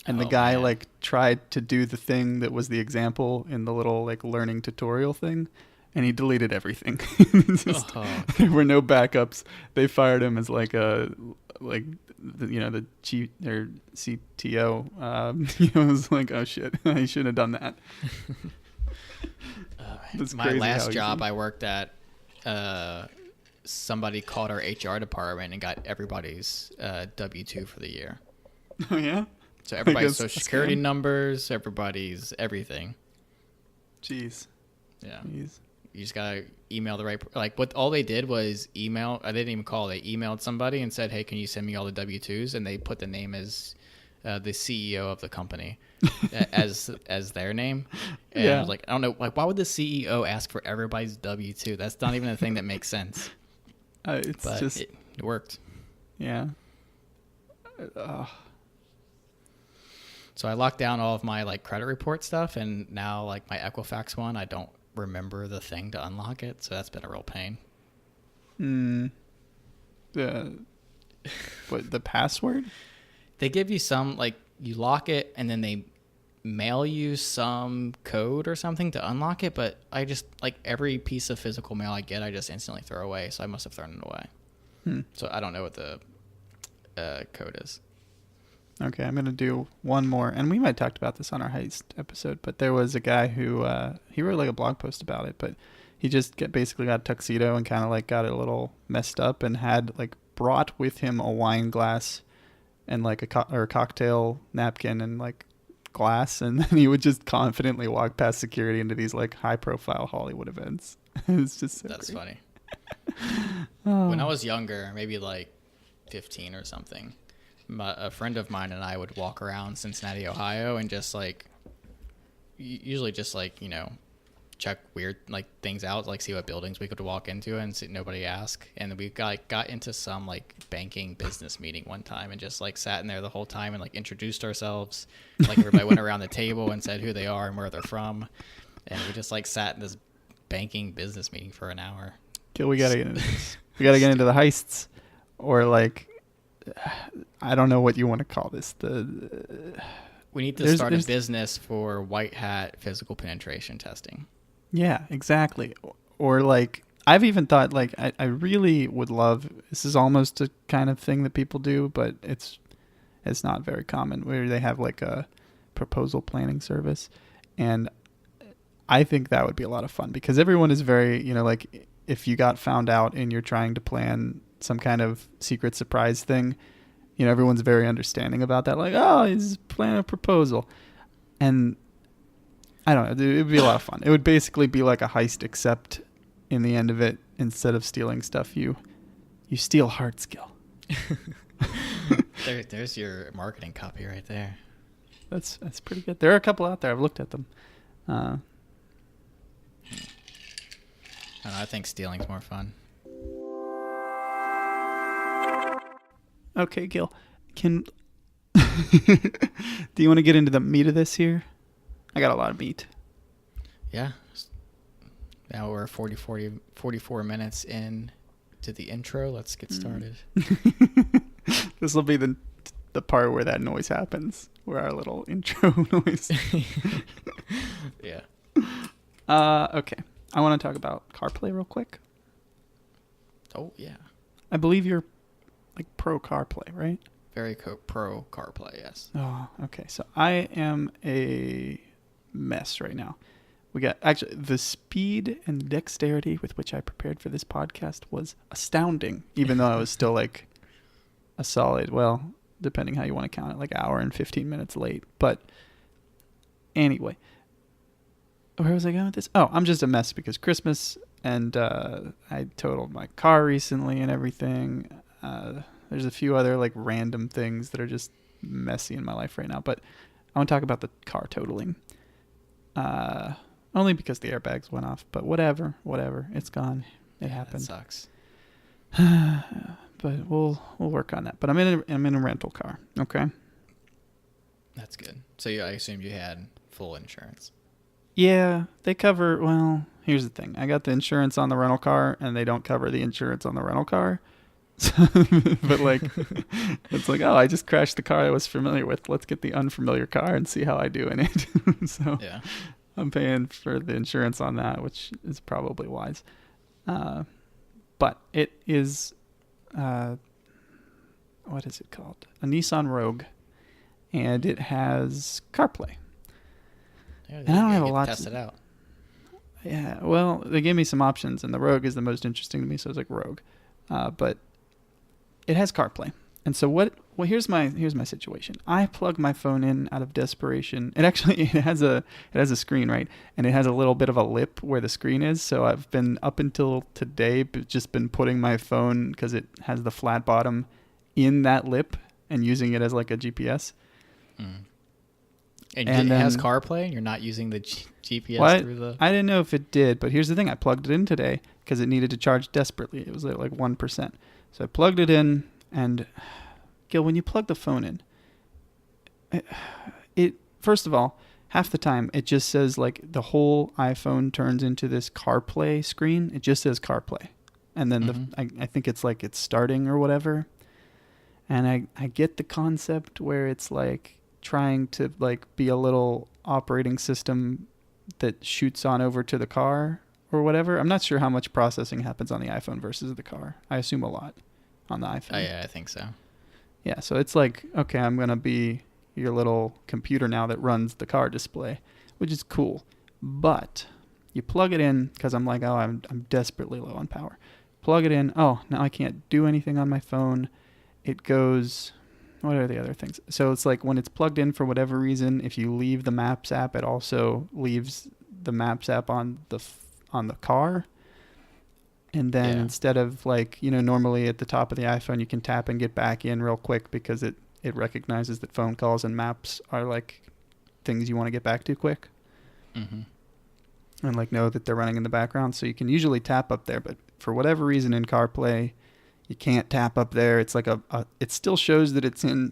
And the guy like tried to do the thing that was the example in the little like learning tutorial thing, and he deleted everything. There were no backups. They fired him as like the chief or CTO. It was like, oh shit, I shouldn't have done that. My last job, I worked at, somebody called our HR department and got everybody's W-2 for the year. Oh yeah. So everybody's social security numbers, everybody's everything. Jeez. Yeah. Jeez. You just gotta email the right, like what all they did was email. I didn't even call. They emailed somebody and said, "Hey, can you send me all the W-2s?" And they put the name as the CEO of the company as their name. And I was like, I don't know, like why would the CEO ask for everybody's W-2? That's not even a thing that makes sense. But it worked. Yeah. So I locked down all of my like credit report stuff, and now like my Equifax one, I don't remember the thing to unlock it, so that's been a real pain. The password? They give you some, like you lock it and then they mail you some code or something to unlock it, but I just, like, every piece of physical mail I get, I just instantly throw away. So I must have thrown it away. So I don't know what the code is. Okay, I'm going to do one more. And we might have talked about this on our heist episode, but there was a guy who, he wrote like a blog post about it, but he just basically got a tuxedo and kind of like got it a little messed up and had like brought with him a wine glass and like a cocktail napkin and like glass. And then he would just confidently walk past security into these like high profile Hollywood events. It's just so That's great. funny. When I was younger, maybe like 15 or something, a friend of mine and I would walk around Cincinnati, Ohio, and just like, usually just like, check weird like things out, like see what buildings we could walk into and see, nobody ask. And we got into some like banking business meeting one time and just like sat in there the whole time and like introduced ourselves. Like everybody went around the table and said who they are and where they're from. And we just like sat in this banking business meeting for an hour. Okay, we gotta get into this. We gotta get into the heists, or like, I don't know what you want to call this. We need to start a business for white hat physical penetration testing. Yeah, exactly. Or like, I've even thought like I really would love. This is almost a kind of thing that people do, but it's not very common. Where they have like a proposal planning service, and I think that would be a lot of fun because everyone is very, like if you got found out and you're trying to plan some kind of secret surprise thing, everyone's very understanding about that. Like, oh, he's planning a proposal. And I don't know, it would be a lot of fun. It would basically be like a heist, except in the end of it, instead of stealing stuff, you steal hard skill. There's your marketing copy right there. That's pretty good. There are a couple out there. I've looked at them. I think stealing's more fun. Okay, Gil. Do you want to get into the meat of this here? I got a lot of meat. Yeah. Now we're 44 minutes in to the intro. Let's get started. This will be the part where that noise happens, where our little intro noise. Yeah. Okay. I want to talk about CarPlay real quick. Oh, yeah. I believe you're like pro CarPlay, right? Very pro CarPlay, yes. Oh, okay. So I am a mess right now. We got actually the speed and dexterity with which I prepared for this podcast was astounding, even though I was still like a solid, well, depending how you want to count it, like hour and 15 minutes late. But anyway, where was I going with this? Oh, I'm just a mess because Christmas and I totaled my car recently and everything. There's a few other like random things that are just messy in my life right now, but I want to talk about the car totaling. Only because the airbags went off, but whatever, it's gone. It happened. That sucks. But we'll work on that. But I'm in a rental car. Okay. That's good. So I assumed you had full insurance. Yeah, they cover. Well, here's the thing. I got the insurance on the rental car, and they don't cover the insurance on the rental car. But like, it's like, oh, I just crashed the car I was familiar with. Let's get the unfamiliar car and see how I do in it. So yeah, I'm paying for the insurance on that, which is probably wise. But it is, what is it called? A Nissan Rogue, and it has CarPlay. Yeah, and I don't have a lot to test it out. Yeah, well, they gave me some options, and the Rogue is the most interesting to me, so I was like Rogue. But it has CarPlay. And so here's my situation. I plug my phone in out of desperation. It has a screen, right? And it has a little bit of a lip where the screen is. So I've been up until today just been putting my phone, because it has the flat bottom, in that lip and using it as like a GPS. Mm. And it has CarPlay, and you're not using the GPS through the... I didn't know if it did, but here's the thing. I plugged it in today because it needed to charge desperately. It was at like 1%. So I plugged it in, and Gil, when you plug the phone in, it first of all, half the time it just says like the whole iPhone turns into this CarPlay screen. It just says CarPlay. And then I think it's like it's starting or whatever. And I get the concept where it's like trying to like be a little operating system that shoots on over to the car or whatever. I'm not sure how much processing happens on the iPhone versus the car. I assume a lot on the iPhone. Yeah, I think so. Yeah, so it's like, okay, I'm going to be your little computer now that runs the car display, which is cool. But you plug it in because I'm like, oh, I'm desperately low on power. Plug it in. Oh, now I can't do anything on my phone. It goes, what are the other things? So it's like when it's plugged in for whatever reason, if you leave the Maps app, it also leaves the Maps app on the car. And then instead of like, normally at the top of the iPhone, you can tap and get back in real quick because it recognizes that phone calls and maps are like things you want to get back to quick. Mm-hmm. And like know that they're running in the background. So you can usually tap up there, but for whatever reason in CarPlay, you can't tap up there. It's like it still shows that it's in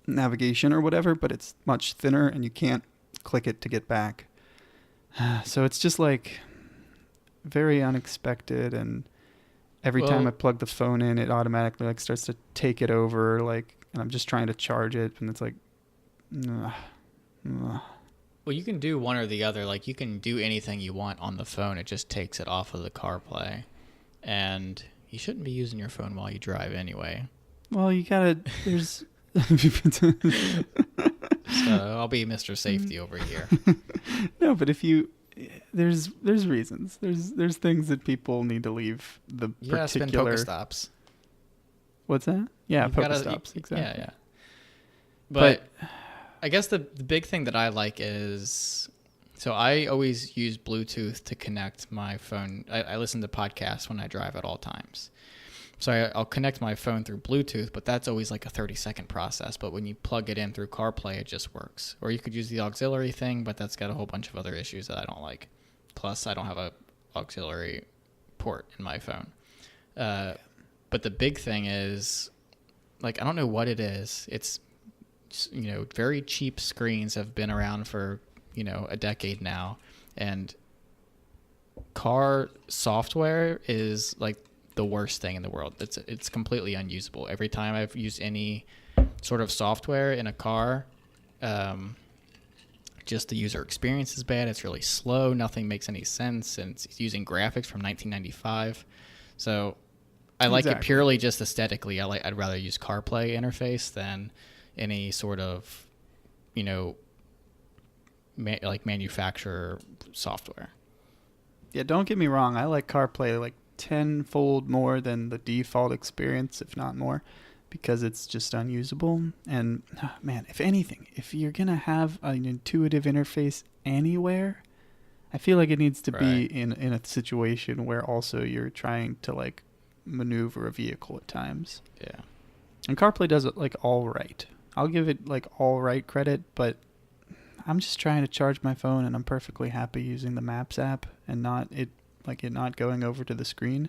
navigation or whatever, but it's much thinner and you can't click it to get back. So it's just like very unexpected, and every time I plug the phone in, it automatically like starts to take it over, like, and I'm just trying to charge it, and it's like, Well, you can do one or the other. Like, you can do anything you want on the phone. It just takes it off of the CarPlay. And you shouldn't be using your phone while you drive anyway. Well, you gotta, there's... So I'll be Mr. Safety over here. No, but if you... There's reasons. There's things that people need to leave the particular... Yeah, spin Pokestops. What's that? Yeah, Pokestops, exactly. Yeah. But I guess the big thing that I like is... So I always use Bluetooth to connect my phone. I listen to podcasts when I drive at all times. So I'll connect my phone through Bluetooth, but that's always like a 30-second process. But when you plug it in through CarPlay, it just works. Or you could use the auxiliary thing, but that's got a whole bunch of other issues that I don't like. Plus, I don't have a auxiliary port in my phone. But the big thing is, like, I don't know what it is. It's, very cheap screens have been around for, a decade now. And car software is like the worst thing in the world. It's completely unusable. Every time I've used any sort of software in a car, just the user experience is bad. It's really slow. Nothing makes any sense. And it's using graphics from 1995. So I like it purely just aesthetically. I'd rather use CarPlay interface than any sort of, manufacturer software. Yeah, don't get me wrong. I like CarPlay like tenfold more than the default experience, if not more, because it's just unusable. And man, if anything, if you're gonna have an intuitive interface anywhere, I feel like it needs to be in a situation where also you're trying to like maneuver a vehicle at times. Yeah. And CarPlay does it like all right. I'll give it like all right credit, but I'm just trying to charge my phone and I'm perfectly happy using the Maps app and not going over to the screen.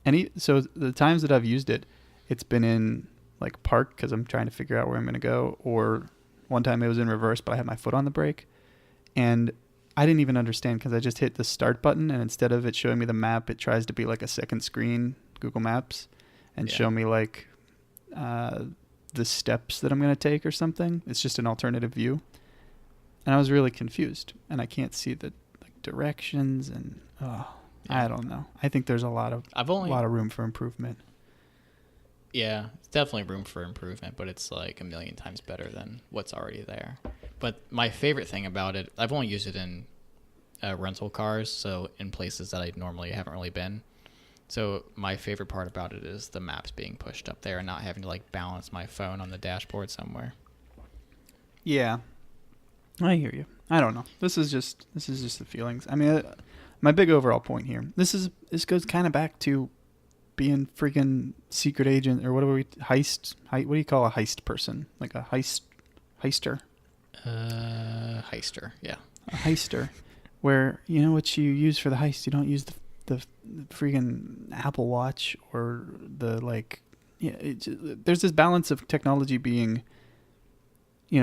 And so the times that I've used it, it's been in like park because I'm trying to figure out where I'm going to go, or one time it was in reverse, but I had my foot on the brake and I didn't even understand because I just hit the start button and instead of it showing me the map, it tries to be like a second screen, Google Maps, and show me like the steps that I'm going to take or something. It's just an alternative view. And I was really confused and I can't see the like directions and I don't know. I think there's a lot of room for improvement. Yeah, it's definitely room for improvement, but it's like a million times better than what's already there. But my favorite thing about it, I've only used it in rental cars, so in places that I normally haven't really been. So my favorite part about it is the maps being pushed up there and not having to like balance my phone on the dashboard somewhere. Yeah, I hear you. I don't know. This is just the feelings. I mean, my big overall point here. This goes kind of back to being freaking secret agent or what do you call a heist person? Like a heister. Heister, yeah. A heister, where what you use for the heist, you don't use the freaking Apple Watch or the like. Yeah, there's this balance of technology being,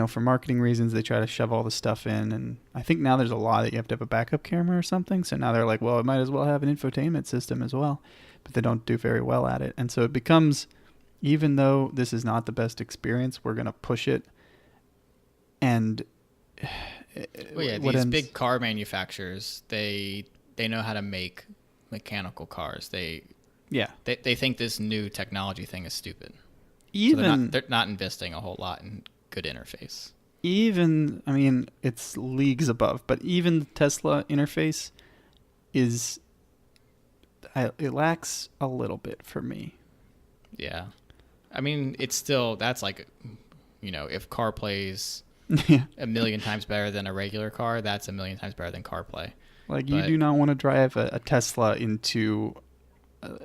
for marketing reasons, they try to shove all the stuff in, and I think now there's a law that you have to have a backup camera or something. So now they're like, well, it might as well have an infotainment system as well, but they don't do very well at it, and so it becomes, even though this is not the best experience, we're gonna push it And Well, yeah, what these ends- big car manufacturers, they know how to make mechanical cars. yeah, They think this new technology thing is stupid. So even they're not investing a whole lot in good interface. even I mean, it's leagues above, but even the Tesla interface is it lacks a little bit for me. Yeah. I mean, it's still, that's like, if CarPlay's Yeah. a million times better than a regular car, that's a million times better than CarPlay. Like, you But- do not want to drive a Tesla into,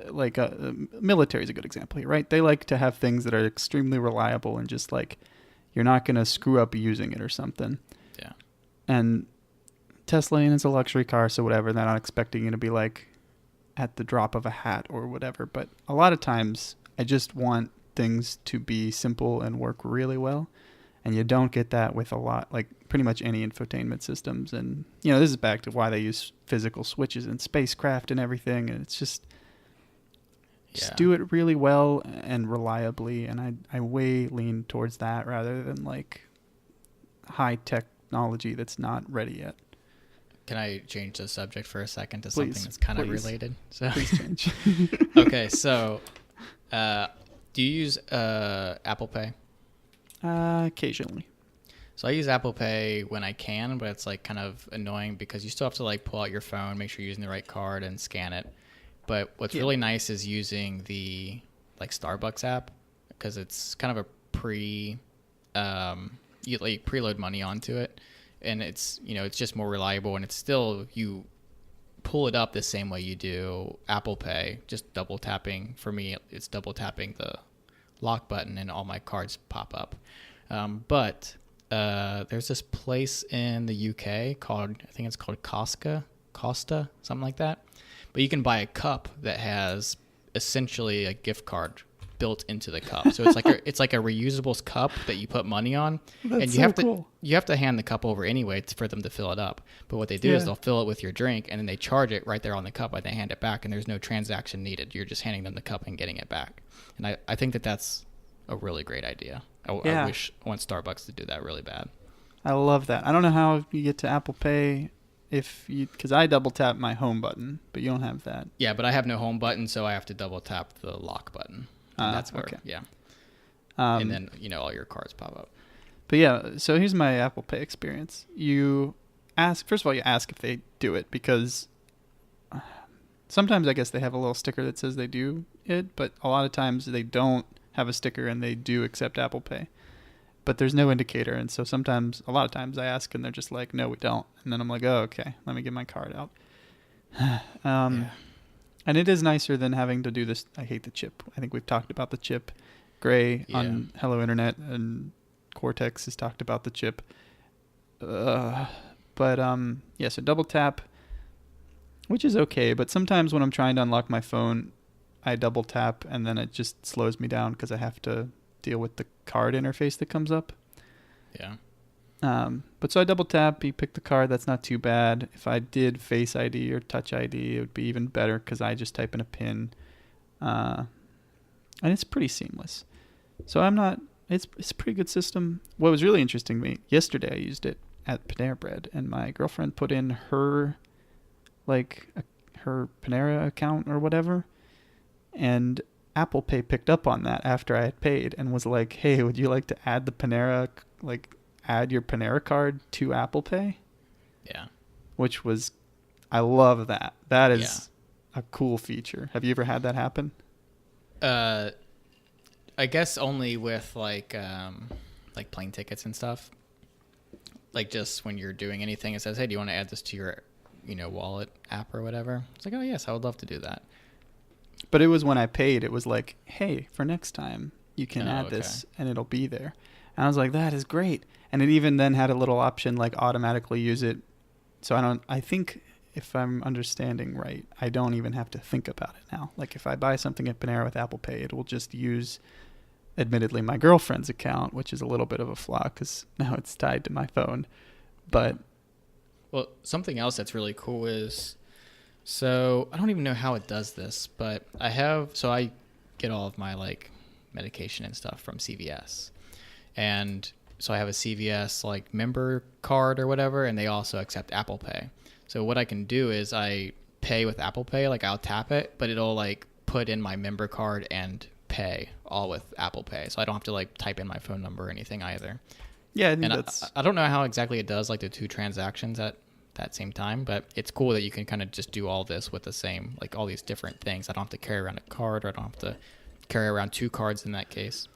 like, a military is a good example here, right? They like to have things that are extremely reliable and just, like, you're not going to screw up using it or something. Yeah. And Tesla is a luxury car, so whatever. They're not expecting you to be, like, at the drop of a hat or whatever. But a lot of times, I just want things to be simple and work really well. And you don't get that with a lot, like pretty much any infotainment systems. And, this is back to why they use physical switches in spacecraft and everything. And it's just do it really well and reliably. And I way lean towards that rather than like high technology that's not ready yet. Can I change the subject for a second to Please, something that's kind of please. related? So, Please change. okay, so do you use Apple Pay? Occasionally. So I use Apple Pay when I can, but it's like kind of annoying because you still have to like pull out your phone, make sure you're using the right card and scan it. But what's really nice is using the like Starbucks app because it's kind of a you like preload money onto it, and it's it's just more reliable, and it's still you pull it up the same way you do Apple Pay, just double tapping. For me, it's double tapping the lock button and all my cards pop up. But there's this place in the UK called, I think it's called Costa, something like that. But you can buy a cup that has essentially a gift card built into the cup. So it's like a reusable cup that you put money on. That's and you have to hand the cup over anyway for them to fill it up. But what they do is they'll fill it with your drink and then they charge it right there on the cup and they hand it back, and there's no transaction needed. You're just handing them the cup and getting it back. And I think that's a really great idea. I want Starbucks to do that really bad. I love that. I don't know how you get to Apple Pay because I double tap my home button, but you don't have that. Yeah, but I have no home button, so I have to double tap the lock button. And that's where, and then, all your cards pop up. But yeah, so here's my Apple Pay experience. First of all, you ask if they do it because sometimes I guess they have a little sticker that says they do it, but a lot of times they don't have a sticker and they do accept Apple Pay. But there's no indicator, and so a lot of times I ask and they're just like, no, we don't. And then I'm like, oh, okay, let me get my card out. And it is nicer than having to do this. I hate the chip. I think we've talked about the chip. Gray on Hello Internet and Cortex has talked about the chip. So double tap, which is okay, but sometimes when I'm trying to unlock my phone, I double tap and then it just slows me down because I have to deal with the card interface that comes up. Yeah. But so I double tap, you pick the card, that's not too bad. If I did Face ID or Touch ID, it would be even better because I just type in a PIN. And it's pretty seamless. So it's a pretty good system. What was really interesting to me, yesterday I used it at Panera Bread, and my girlfriend put in her Panera account or whatever, and Apple Pay picked up on that after I had paid and was like, hey, would you like to add the Panera, add your Panera card to Apple Pay? Yeah. Which was, I love that. That is a cool feature. Have you ever had that happen? I guess only with like plane tickets and stuff. Like just when you're doing anything, it says, hey, do you want to add this to your, wallet app or whatever? It's like, oh yes, I would love to do that. But it was when I paid, it was like, hey, for next time you can add this and it'll be there. And I was like, that is great. And it even then had a little option like automatically use it. So I think if I'm understanding right, I don't even have to think about it now. Like if I buy something at Panera with Apple Pay, it will just use, admittedly, my girlfriend's account, which is a little bit of a flaw because now it's tied to my phone. But well, something else that's really cool is, so I don't even know how it does this, but I get all of my like medication and stuff from CVS. And so I have a CVS like member card or whatever, and they also accept Apple Pay. So what I can do is I pay with Apple Pay, like I'll tap it, but it'll like put in my member card and pay all with Apple Pay. So I don't have to like type in my phone number or anything either. Yeah, I think And that's... I don't know how exactly it does like the two transactions at that same time, but it's cool that you can kind of just do all this with the same, like all these different things. I don't have to carry around a card, or I don't have to carry around two cards in that case.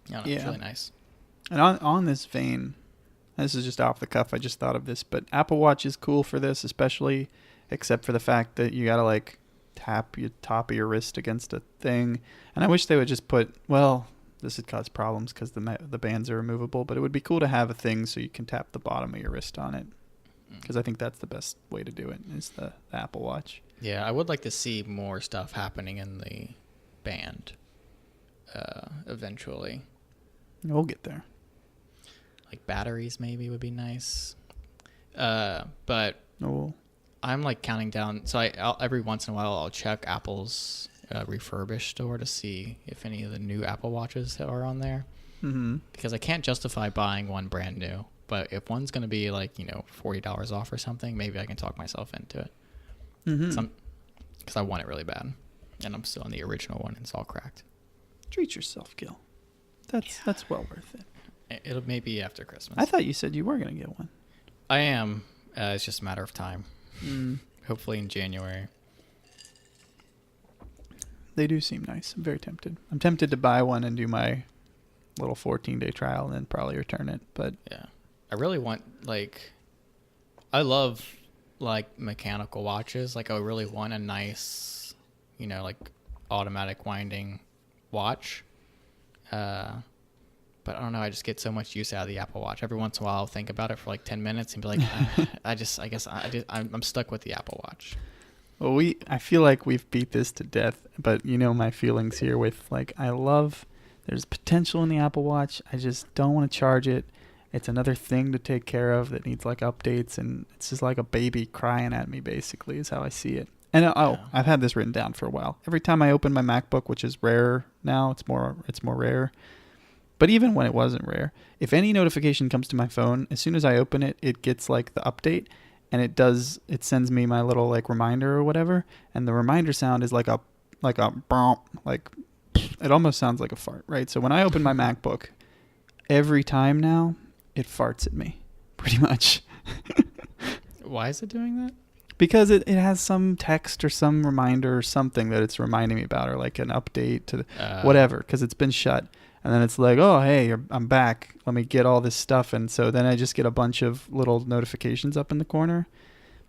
I don't know, it's really nice. And on this vein, this is just off the cuff, I just thought of this, but Apple Watch is cool for this, especially, except for the fact that you gotta like tap your top of your wrist against a thing. And I wish they would just put, well, this would cause problems because the bands are removable, but it would be cool to have a thing so you can tap the bottom of your wrist on it, because I think that's the best way to do it, is the Apple Watch. Yeah, I would like to see more stuff happening in the band eventually. We'll get there. Like batteries maybe would be nice. But I'm like counting down. So I'll, every once in a while I'll check Apple's refurbished store to see if any of the new Apple Watches are on there. Mm-hmm. Because I can't justify buying one brand new. But if one's going to be like, $40 off or something, maybe I can talk myself into it. Mm-hmm. Because I want it really bad. And I'm still on the original one. And it's all cracked. Treat yourself, Gil. That's well worth it. It'll maybe after Christmas. I thought you said you were going to get one. I am. It's just a matter of time. Hopefully in January. They do seem nice. I'm very tempted. I'm tempted to buy one and do my little 14-day trial and then probably return it. But yeah, I really want, like, I love like mechanical watches. Like I really want a nice, like automatic winding watch. But I don't know. I just get so much use out of the Apple Watch. Every once in a while, I'll think about it for like 10 minutes and be like, I'm stuck with the Apple Watch. Well, I feel like we've beat this to death, but my feelings here with like, there's potential in the Apple Watch. I just don't want to charge it. It's another thing to take care of that needs like updates, and it's just like a baby crying at me, basically, is how I see it. And I've had this written down for a while. Every time I open my MacBook, which is rare now, it's more rare. But even when it wasn't rare, if any notification comes to my phone, as soon as I open it, it gets like the update, and it sends me my little like reminder or whatever, and the reminder sound is like a bump, like it almost sounds like a fart, right? So when I open my MacBook, every time now it farts at me, pretty much. Why is it doing that? Because it has some text or some reminder or something that it's reminding me about, or like an update to whatever, because it's been shut. And then it's like, oh, hey, I'm back. Let me get all this stuff. And so then I just get a bunch of little notifications up in the corner.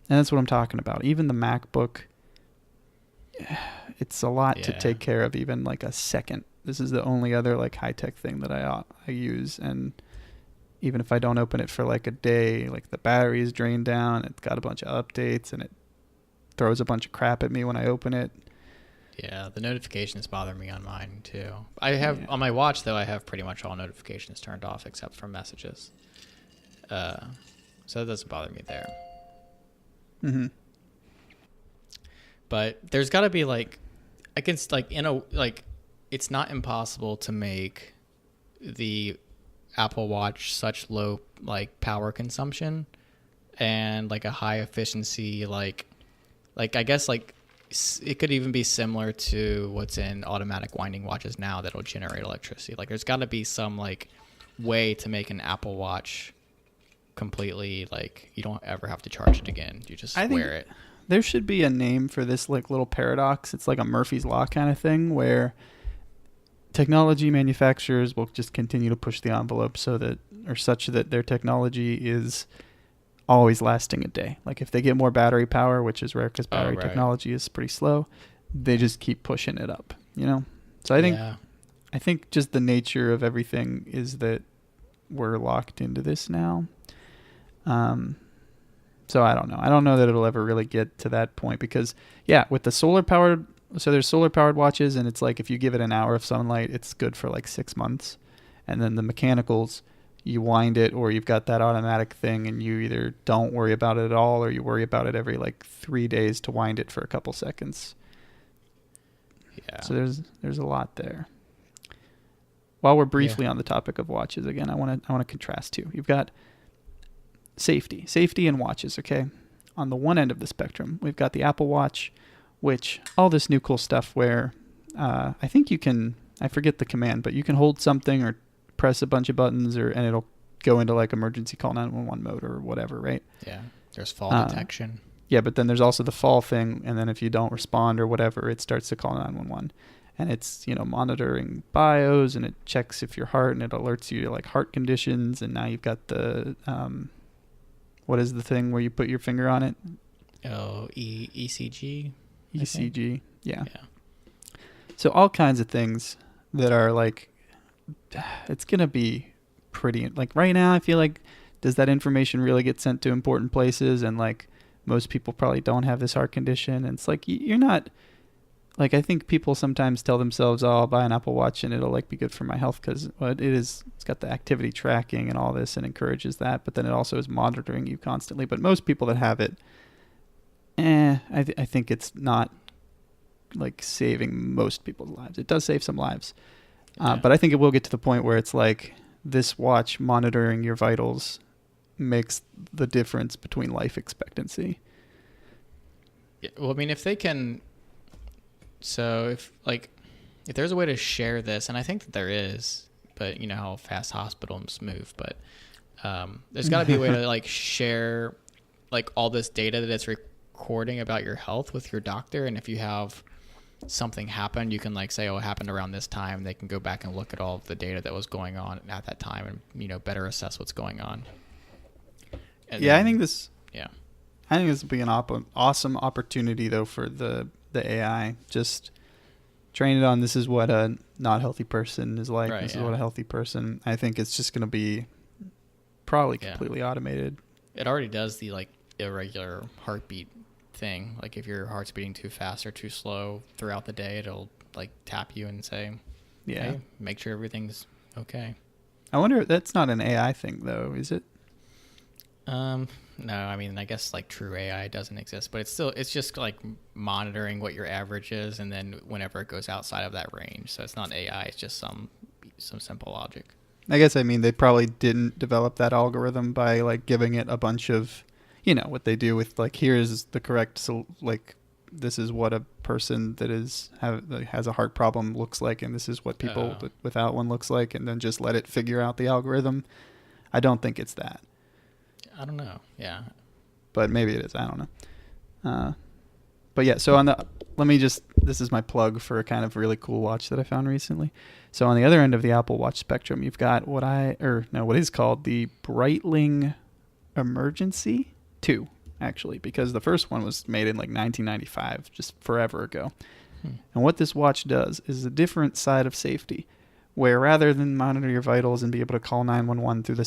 And that's what I'm talking about. Even the MacBook, it's a lot to take care of, even like a second. This is the only other like high-tech thing that I use. And even if I don't open it for like a day, like the battery is drained down. It's got a bunch of updates, and it throws a bunch of crap at me when I open it. Yeah, the notifications bother me on mine too. I have on my watch though. I have pretty much all notifications turned off except for messages. So that doesn't bother me there. Mm-hmm. But there's got to be like, it's not impossible to make the Apple Watch such low like power consumption and like a high efficiency like I guess like. It could even be similar to what's in automatic winding watches now that'll generate electricity. Like there's got to be some like way to make an Apple Watch completely like you don't ever have to charge it again. You just wear it. There should be a name for this like little paradox. It's like a Murphy's Law kind of thing where technology manufacturers will just continue to push the envelope such that their technology is always lasting a day. Like if they get more battery power, which is rare because battery technology is pretty slow, they just keep pushing it up, So I think just the nature of everything is that we're locked into this now. So I don't know. I don't know that it'll ever really get to that point because with the solar powered, so there's solar powered watches, and it's like if you give it an hour of sunlight, it's good for like 6 months. And then the mechanicals, you wind it, or you've got that automatic thing and you either don't worry about it at all or you worry about it every like 3 days to wind it for a couple seconds. Yeah. So there's a lot there. while we're briefly on the topic of watches again, I want to contrast two. You've got safety and watches. Okay, on the one end of the spectrum, we've got the Apple Watch, which all this new cool stuff where I think you can, I forget the command, but you can hold something or press a bunch of buttons and it'll go into like emergency call 911 mode or whatever, right? Yeah. There's fall detection. Yeah, but then there's also the fall thing, and then if you don't respond or whatever, it starts to call 911. And it's, monitoring bios, and it checks if your heart, and it alerts you to like heart conditions, and now you've got the what is the thing where you put your finger on it? Oh, ECG. ECG. Yeah. So all kinds of things that are like, it's gonna be pretty, like right now I feel like, does that information really get sent to important places? And like most people probably don't have this heart condition, and it's like you're not, like I think people sometimes tell themselves, oh, I'll buy an Apple Watch and it'll like be good for my health because it's got the activity tracking and all this and encourages that, but then it also is monitoring you constantly. But most people that have it, I think it's not like saving most people's lives. It does save some lives. But I think it will get to the point where it's like this watch monitoring your vitals makes the difference between life expectancy. Yeah, well, I mean, if they can, so if there's a way to share this, and I think that there is, but you know how fast hospitals move, but there's got to be a way to like share like all this data that it's recording about your health with your doctor, and if you have something happen, you can like say, oh, it happened around this time. They can go back and look at all of the data that was going on at that time and, better assess what's going on. And yeah, then, I think this would be an awesome opportunity though for the AI. Just train it on, this is what a not healthy person is like. Right, this is what a healthy person. I think it's just going to be probably completely automated. It already does the like irregular heartbeat thing. Like if your heart's beating too fast or too slow throughout the day, it'll like tap you and say, hey, make sure everything's okay. I wonder if that's not an AI thing though, is it? No, I mean, I guess like true AI doesn't exist, but it's just like monitoring what your average is, and then whenever it goes outside of that range. So it's not AI, it's just some simple logic. I guess, I mean, they probably didn't develop that algorithm by like giving it a bunch of, what they do with like, here's the correct, so like, this is what a person that has a heart problem looks like, and this is what people without one looks like, and then just let it figure out the algorithm. I don't think it's that. I don't know. Yeah. But maybe it is. I don't know. But yeah, so this is my plug for a kind of really cool watch that I found recently. So on the other end of the Apple Watch spectrum, you've got what is called the Breitling Emergency 2, actually, because the first one was made in like 1995, just forever ago. And what this watch does is a different side of safety, where rather than monitor your vitals and be able to call 911 through the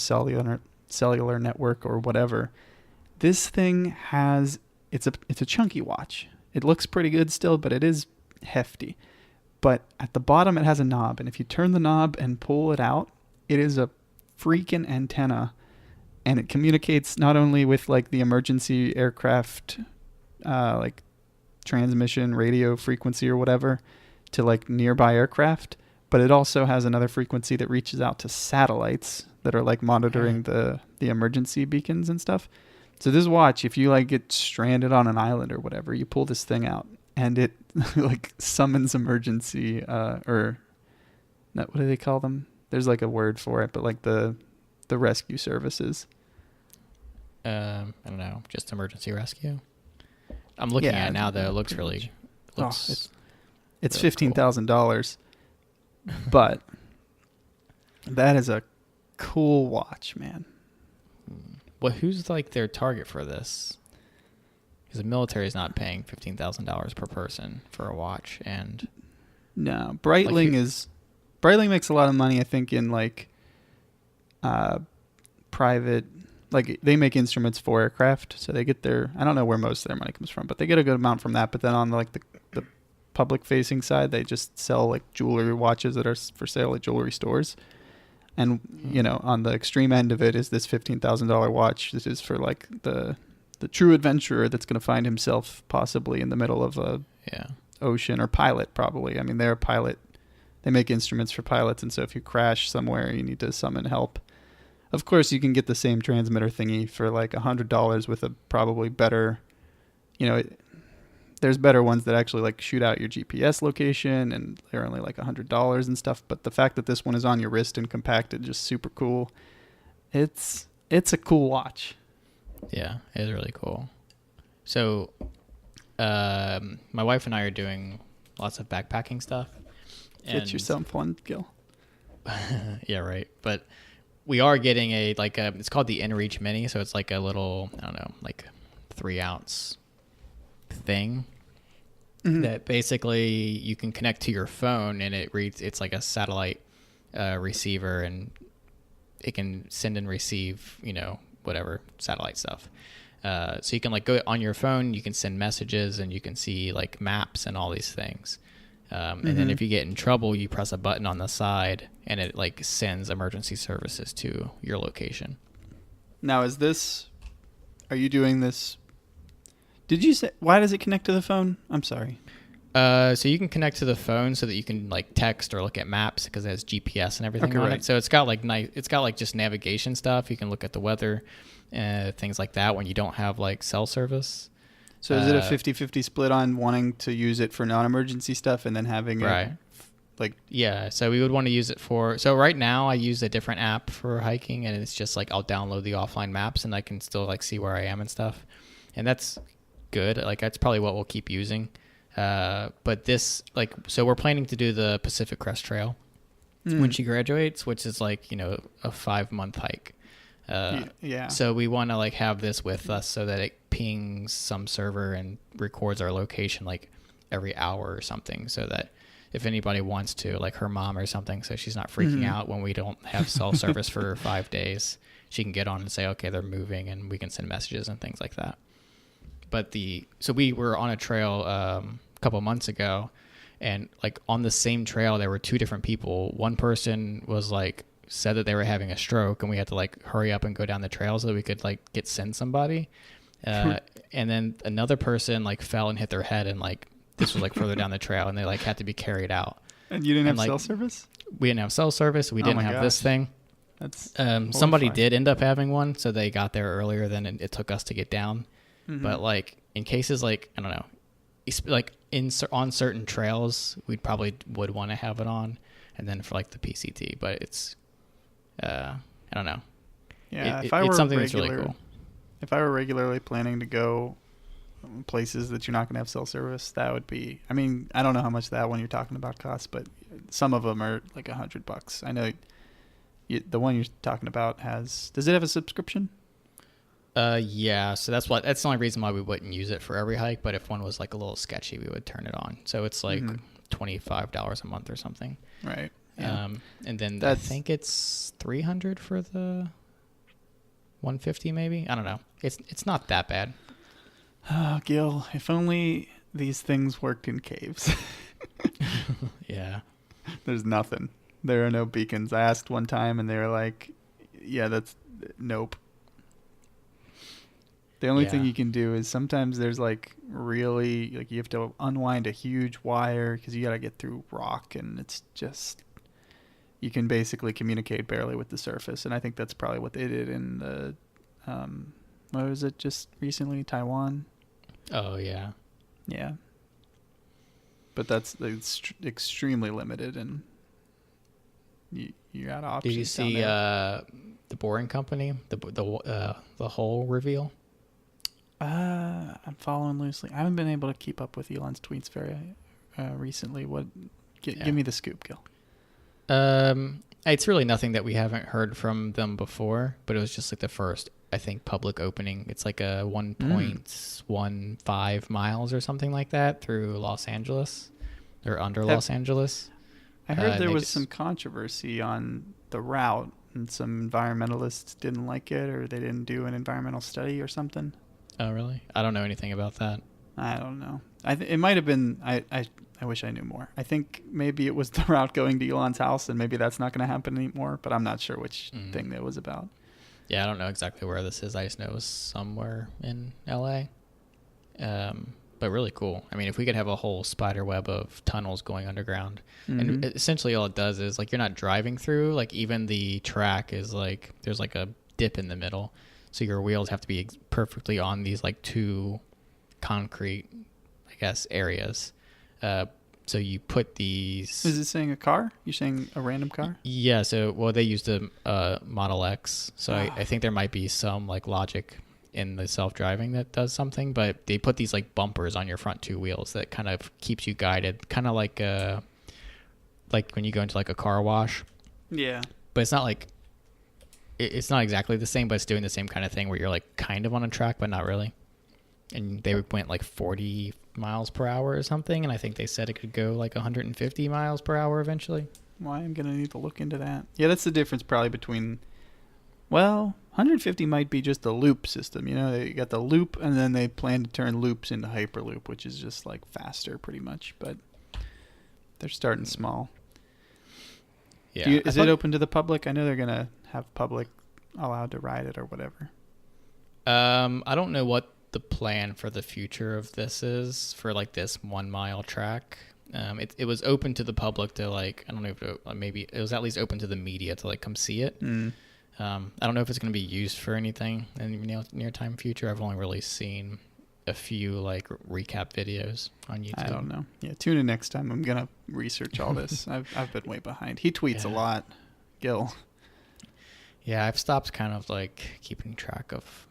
cellular network or whatever, this thing it's a chunky watch. It looks pretty good still, but it is hefty. But at the bottom it has a knob, and if you turn the knob and pull it out, it is a freaking antenna, and it communicates not only with like the emergency aircraft like transmission radio frequency or whatever to like nearby aircraft, but it also has another frequency that reaches out to satellites that are like monitoring the emergency beacons and stuff. So this watch, if you like get stranded on an island or whatever, you pull this thing out and it like summons emergency what do they call them? There's like a word for it, but like the rescue services. I don't know, just emergency rescue. I'm looking at it now though. It looks really it's really $15,000. But that is a cool watch, man. Well, who's like their target for this? Because the military is not paying $15,000 per person for a watch, and no, Breitling makes a lot of money, I think, in like private, like they make instruments for aircraft, so they get I don't know where most of their money comes from, but they get a good amount from that. But then on like the public facing side, they just sell like jewelry watches that are for sale at jewelry stores. And on the extreme end of it is this $15,000 watch. This is for like the true adventurer that's going to find himself possibly in the middle of a ocean, or pilot probably. I mean, they're a pilot they make instruments for pilots, and so if you crash somewhere, you need to summon help. Of course, you can get the same transmitter thingy for like $100 with a probably better, there's better ones that actually like shoot out your GPS location, and they're only like $100 and stuff. But the fact that this one is on your wrist and compacted, just super cool. It's a cool watch. Yeah, it is really cool. So, my wife and I are doing lots of backpacking stuff. Get yourself one, Gil. Yeah, right. But we are getting it's called the InReach Mini, so it's like a little, I don't know, like 3-ounce thing that basically you can connect to your phone, and it's like a satellite receiver, and it can send and receive, whatever satellite stuff. So you can like go on your phone, you can send messages, and you can see like maps and all these things. And then if you get in trouble, you press a button on the side, and it like sends emergency services to your location. Now, are you doing this? Did you say, why does it connect to the phone? I'm sorry. So you can connect to the phone so that you can like text or look at maps, because it has GPS and everything on it. So it's got like just navigation stuff. You can look at the weather, things like that when you don't have like cell service. So is it a 50-50 split on wanting to use it for non-emergency stuff and then having right? Yeah. So we would want to use it for. So right now I use a different app for hiking, and it's just like I'll download the offline maps, and I can still like see where I am and stuff, and that's good. Like that's probably what we'll keep using. But this so we're planning to do the Pacific Crest Trail when she graduates, which is like a 5-month hike. Yeah. So we want to like have this with us so that it pings some server and records our location like every hour or something, so that if anybody wants to, like her mom or something, so she's not freaking out when we don't have cell service for 5 days, she can get on and say, okay, they're moving, and we can send messages and things like that. But so we were on a trail a couple months ago, and like on the same trail there were 2 different people. One person was like said that they were having a stroke, and we had to like hurry up and go down the trail so that we could like send somebody. And then another person like fell and hit their head, and like this was like further down the trail, and they like had to be carried out. And you didn't have like, cell service? We didn't have cell service. We didn't have this thing. That's somebody did end up having one, so they got there earlier than it took us to get down. But like in cases like, I don't know, like on certain trails, we probably would want to have it on, and then for like the PCT. But it's, I don't know. Yeah, it's something that's really cool. If I were regularly planning to go places that you're not going to have cell service, that would be. I mean, I don't know how much that one you're talking about costs, but some of them are like $100. I know the one you're talking about does it have a subscription? Yeah, so that's the only reason why we wouldn't use it for every hike. But if one was like a little sketchy, we would turn it on. So it's like $25 a month or something. Right. Yeah. And then I think it's $300 for the 150, maybe. I don't know. It's not that bad. Oh, Gil, if only these things worked in caves. Yeah. There's nothing. There are no beacons. I asked one time, and they were like, "Yeah, nope." The only thing you can do is sometimes there's like really like you have to unwind a huge wire because you got to get through rock, and it's just you can basically communicate barely with the surface. And I think that's probably what they did in the what was it just recently, Taiwan? Oh yeah. But it's extremely limited, and you're out of options. Did you see the Boring Company, the whole reveal? I'm following loosely. I haven't been able to keep up with Elon's tweets very recently. Give me the scoop, Gil. It's really nothing that we haven't heard from them before, but it was just like the first, I think, public opening. It's like a 1.15 miles or something like that through Los Angeles or under Los Angeles. I heard there was some controversy on the route, and some environmentalists didn't like it, or they didn't do an environmental study or something. Oh, really? I don't know anything about that. I don't know. It might have been. I wish I knew more. I think maybe it was the route going to Elon's house, and maybe that's not going to happen anymore. But I'm not sure which thing that was about. Yeah, I don't know exactly where this is. I just know it was somewhere in LA. but really cool. I mean, if we could have a whole spider web of tunnels going underground, and essentially all it does is like you're not driving through. Like even the track is like there's like a dip in the middle, so your wheels have to be perfectly on these like two concrete, I guess, areas. So you put these. Is it saying a car? You're saying a random car? Yeah. So they used a Model X, so I think there might be some like logic in the self-driving that does something, but they put these like bumpers on your front two wheels that kind of keeps you guided, kind of like when you go into like a car wash. Yeah. But it's not like it's not exactly the same, but it's doing the same kind of thing where you're like kind of on a track but not really. And they went like 40 miles per hour or something, and I think they said it could go like 150 miles per hour eventually. Well, I'm gonna need to look into that. Yeah, that's the difference probably between. Well, 150 might be just a loop system. You know, they got the loop, and then they plan to turn loops into hyperloop, which is just like faster, pretty much. But they're starting small. Yeah. Is it open to the public? I know they're gonna have public allowed to ride it or whatever. I don't know what the plan for the future of this is for like this 1 mile track. It was open to the public to like, I don't know if maybe it was at least open to the media to like come see it. I don't know if it's going to be used for anything in the near time future. I've only really seen a few like recap videos on YouTube. I don't know. Yeah, tune in next time. I'm gonna research all this. I've been way behind. He tweets a lot, Gil. Yeah, I've stopped kind of like keeping track of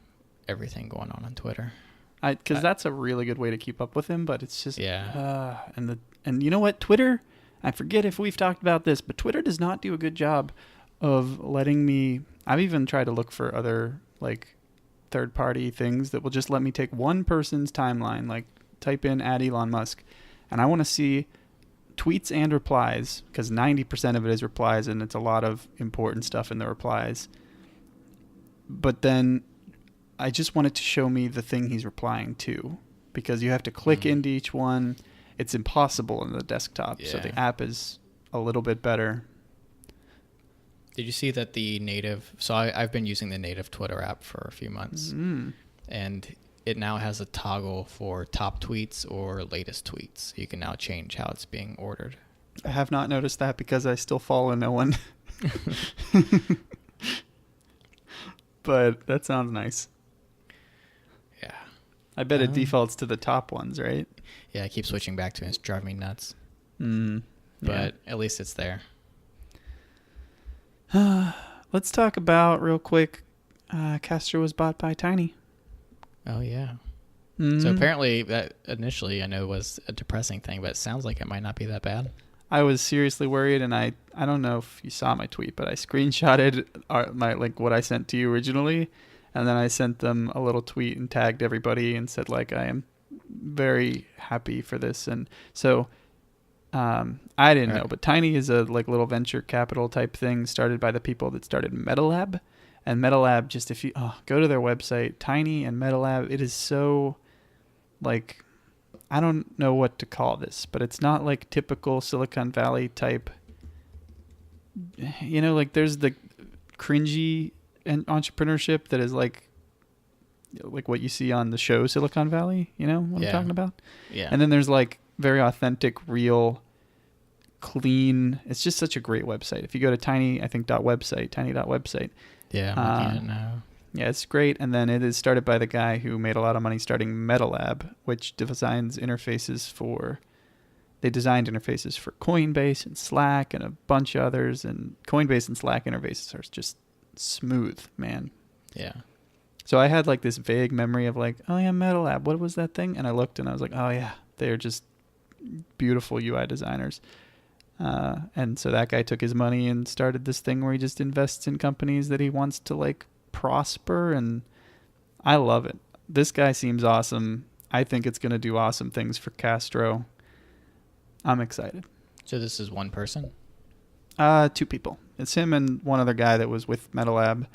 everything going on Twitter. Because that's a really good way to keep up with him, but it's just yeah. And you know what, Twitter? I forget if we've talked about this, but Twitter does not do a good job of letting me. I've even tried to look for other like third-party things that will just let me take one person's timeline, like type in @Elon Musk, and I want to see tweets and replies because 90% of it is replies, and it's a lot of important stuff in the replies. But then I just want it to show me the thing he's replying to because you have to click into each one. It's impossible on the desktop, so the app is a little bit better. Did you see that the native... So I've been using the native Twitter app for a few months, and it now has a toggle for top tweets or latest tweets. You can now change how it's being ordered. I have not noticed that because I still follow no one. But that sounds nice. Yeah. I bet it defaults to the top ones, right? Yeah, I keep switching back to it. It's driving me nuts. But at least it's there. Let's talk about, real quick, Castro was bought by Tiny. Oh, yeah. So apparently that initially I know was a depressing thing, but it sounds like it might not be that bad. I was seriously worried, and I don't know if you saw my tweet, but I screenshotted what I sent to you originally, and then I sent them a little tweet and tagged everybody and said like I am very happy for this. And so I didn't know, but Tiny is a like little venture capital type thing started by the people that started MetaLab. And MetaLab, just if you go to their website, Tiny and MetaLab, it is so like, I don't know what to call this, but it's not like typical Silicon Valley type. You know, like there's the cringy entrepreneurship that is like what you see on the show Silicon Valley. You know what I'm talking about? Yeah. And then there's like very authentic, real, clean. It's just such a great website. If you go to tiny.website. Yeah, I'm looking at it now. Yeah, it's great. And then it is started by the guy who made a lot of money starting MetaLab, which designs interfaces for... They designed interfaces for Coinbase and Slack and a bunch of others. And Coinbase and Slack interfaces are just smooth, man. Yeah. So I had like this vague memory of like, oh yeah, MetaLab. What was that thing? And I looked and I was like, oh yeah, they're just beautiful UI designers. And so that guy took his money and started this thing where he just invests in companies that he wants to like prosper. And I love it. This guy seems awesome. I think it's going to do awesome things for Castro. I'm excited. So this is one person? 2 people. It's him and one other guy that was with MetaLab.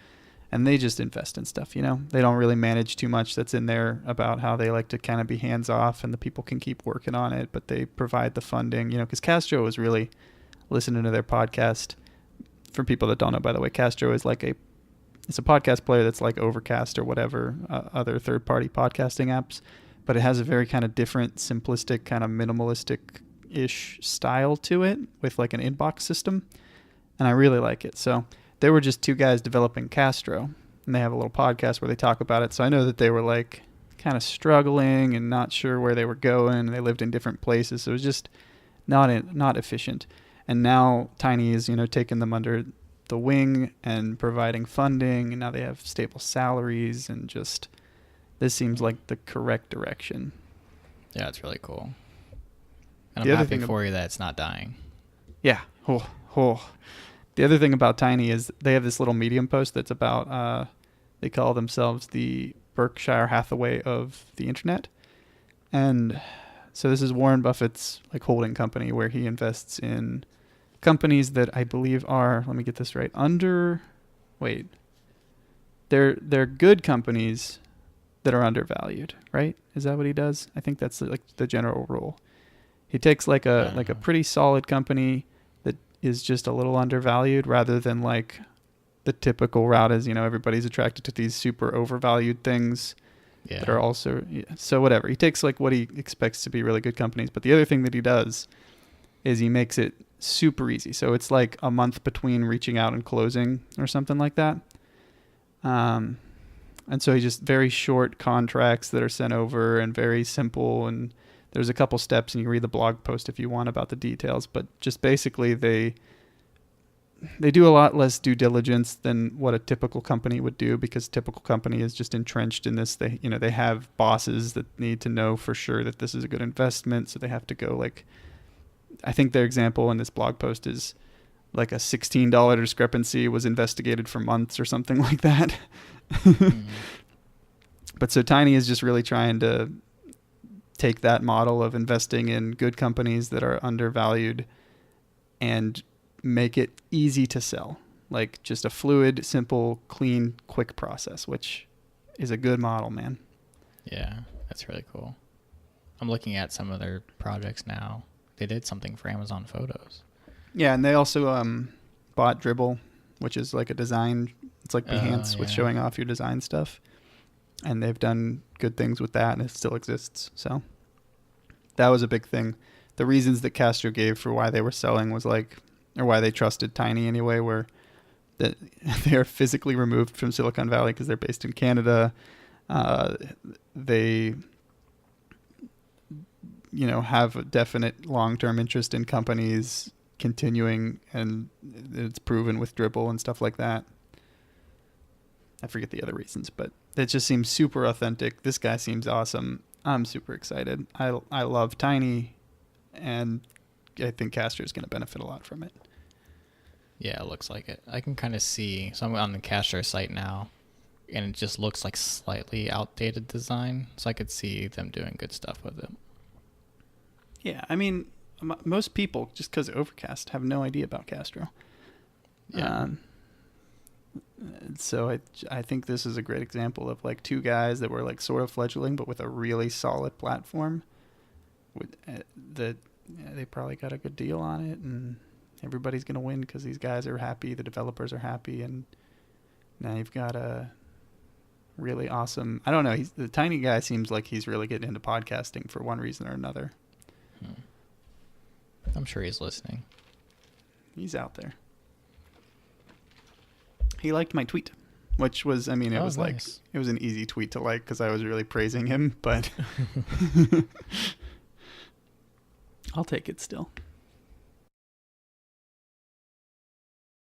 And they just invest in stuff, you know. They don't really manage too much that's in there about how they like to kind of be hands off and the people can keep working on it, but they provide the funding, you know, because Castro is really listening to their podcast. For people that don't know, by the way, Castro is like it's a podcast player that's like Overcast or whatever, other third-party podcasting apps. but it has a very kind of different, simplistic, kind of minimalistic-ish style to it with like an inbox system. And I really like it. So they were just two guys developing Castro, and they have a little podcast where they talk about it. So I know that they were like kind of struggling and not sure where they were going. And they lived in different places. So it was just not efficient. And now Tiny is, taking them under the wing and providing funding. And now they have stable salaries, and just this seems like the correct direction. Yeah, it's really cool. And I'm happy for you that it's not dying. Yeah. Oh. The other thing about Tiny is they have this little Medium post that's about, they call themselves the Berkshire Hathaway of the internet. And so this is Warren Buffett's like holding company where he invests in companies that I believe are, let me get this right, they're good companies that are undervalued, right? Is that what he does? I think that's like the general rule. He takes like a pretty solid company that is just a little undervalued, rather than like the typical route is, everybody's attracted to these super overvalued things that are also, so whatever. He takes like what he expects to be really good companies. But the other thing that he does is he makes it super easy. So it's like a month between reaching out and closing or something like that. And so he just very short contracts that are sent over and very simple. And there's a couple steps, and you can read the blog post if you want about the details. But just basically they do a lot less due diligence than what a typical company would do, because typical company is just entrenched in this. They have bosses that need to know for sure that this is a good investment. So they have to go like, I think their example in this blog post is like a $16 discrepancy was investigated for months or something like that. Mm-hmm. But so Tiny is just really trying to take that model of investing in good companies that are undervalued and make it easy to sell. Like just a fluid, simple, clean, quick process, which is a good model, man. Yeah, that's really cool. I'm looking at some of their projects now. They did something for Amazon Photos. Yeah, and they also bought Dribbble, which is like a design. It's like Behance with showing off your design stuff. And they've done good things with that, and it still exists. So that was a big thing. The reasons that Castro gave for why they were selling was like, or why they trusted Tiny anyway, were that they are physically removed from Silicon Valley because they're based in Canada. They have a definite long-term interest in companies continuing, and it's proven with Dribbble and stuff like that. I forget the other reasons, but it just seems super authentic. This guy seems awesome. I'm super excited. I love Tiny, and I think Castro is going to benefit a lot from it. Yeah, it looks like it. I can kind of see. So I'm on the Castro site now, and it just looks like slightly outdated design. So I could see them doing good stuff with it. Yeah, I mean, most people, just because of Overcast, have no idea about Castro. Yeah. So I think this is a great example of like two guys that were like sort of fledgling, but with a really solid platform. They probably got a good deal on it, and everybody's going to win because these guys are happy, the developers are happy, and now you've got a really awesome. I don't know. The Tiny guy seems like he's really getting into podcasting for one reason or another. I'm sure he's listening. He's out there. He liked my tweet, which was, it was nice. Like, it was an easy tweet to like because I was really praising him, but I'll take it still.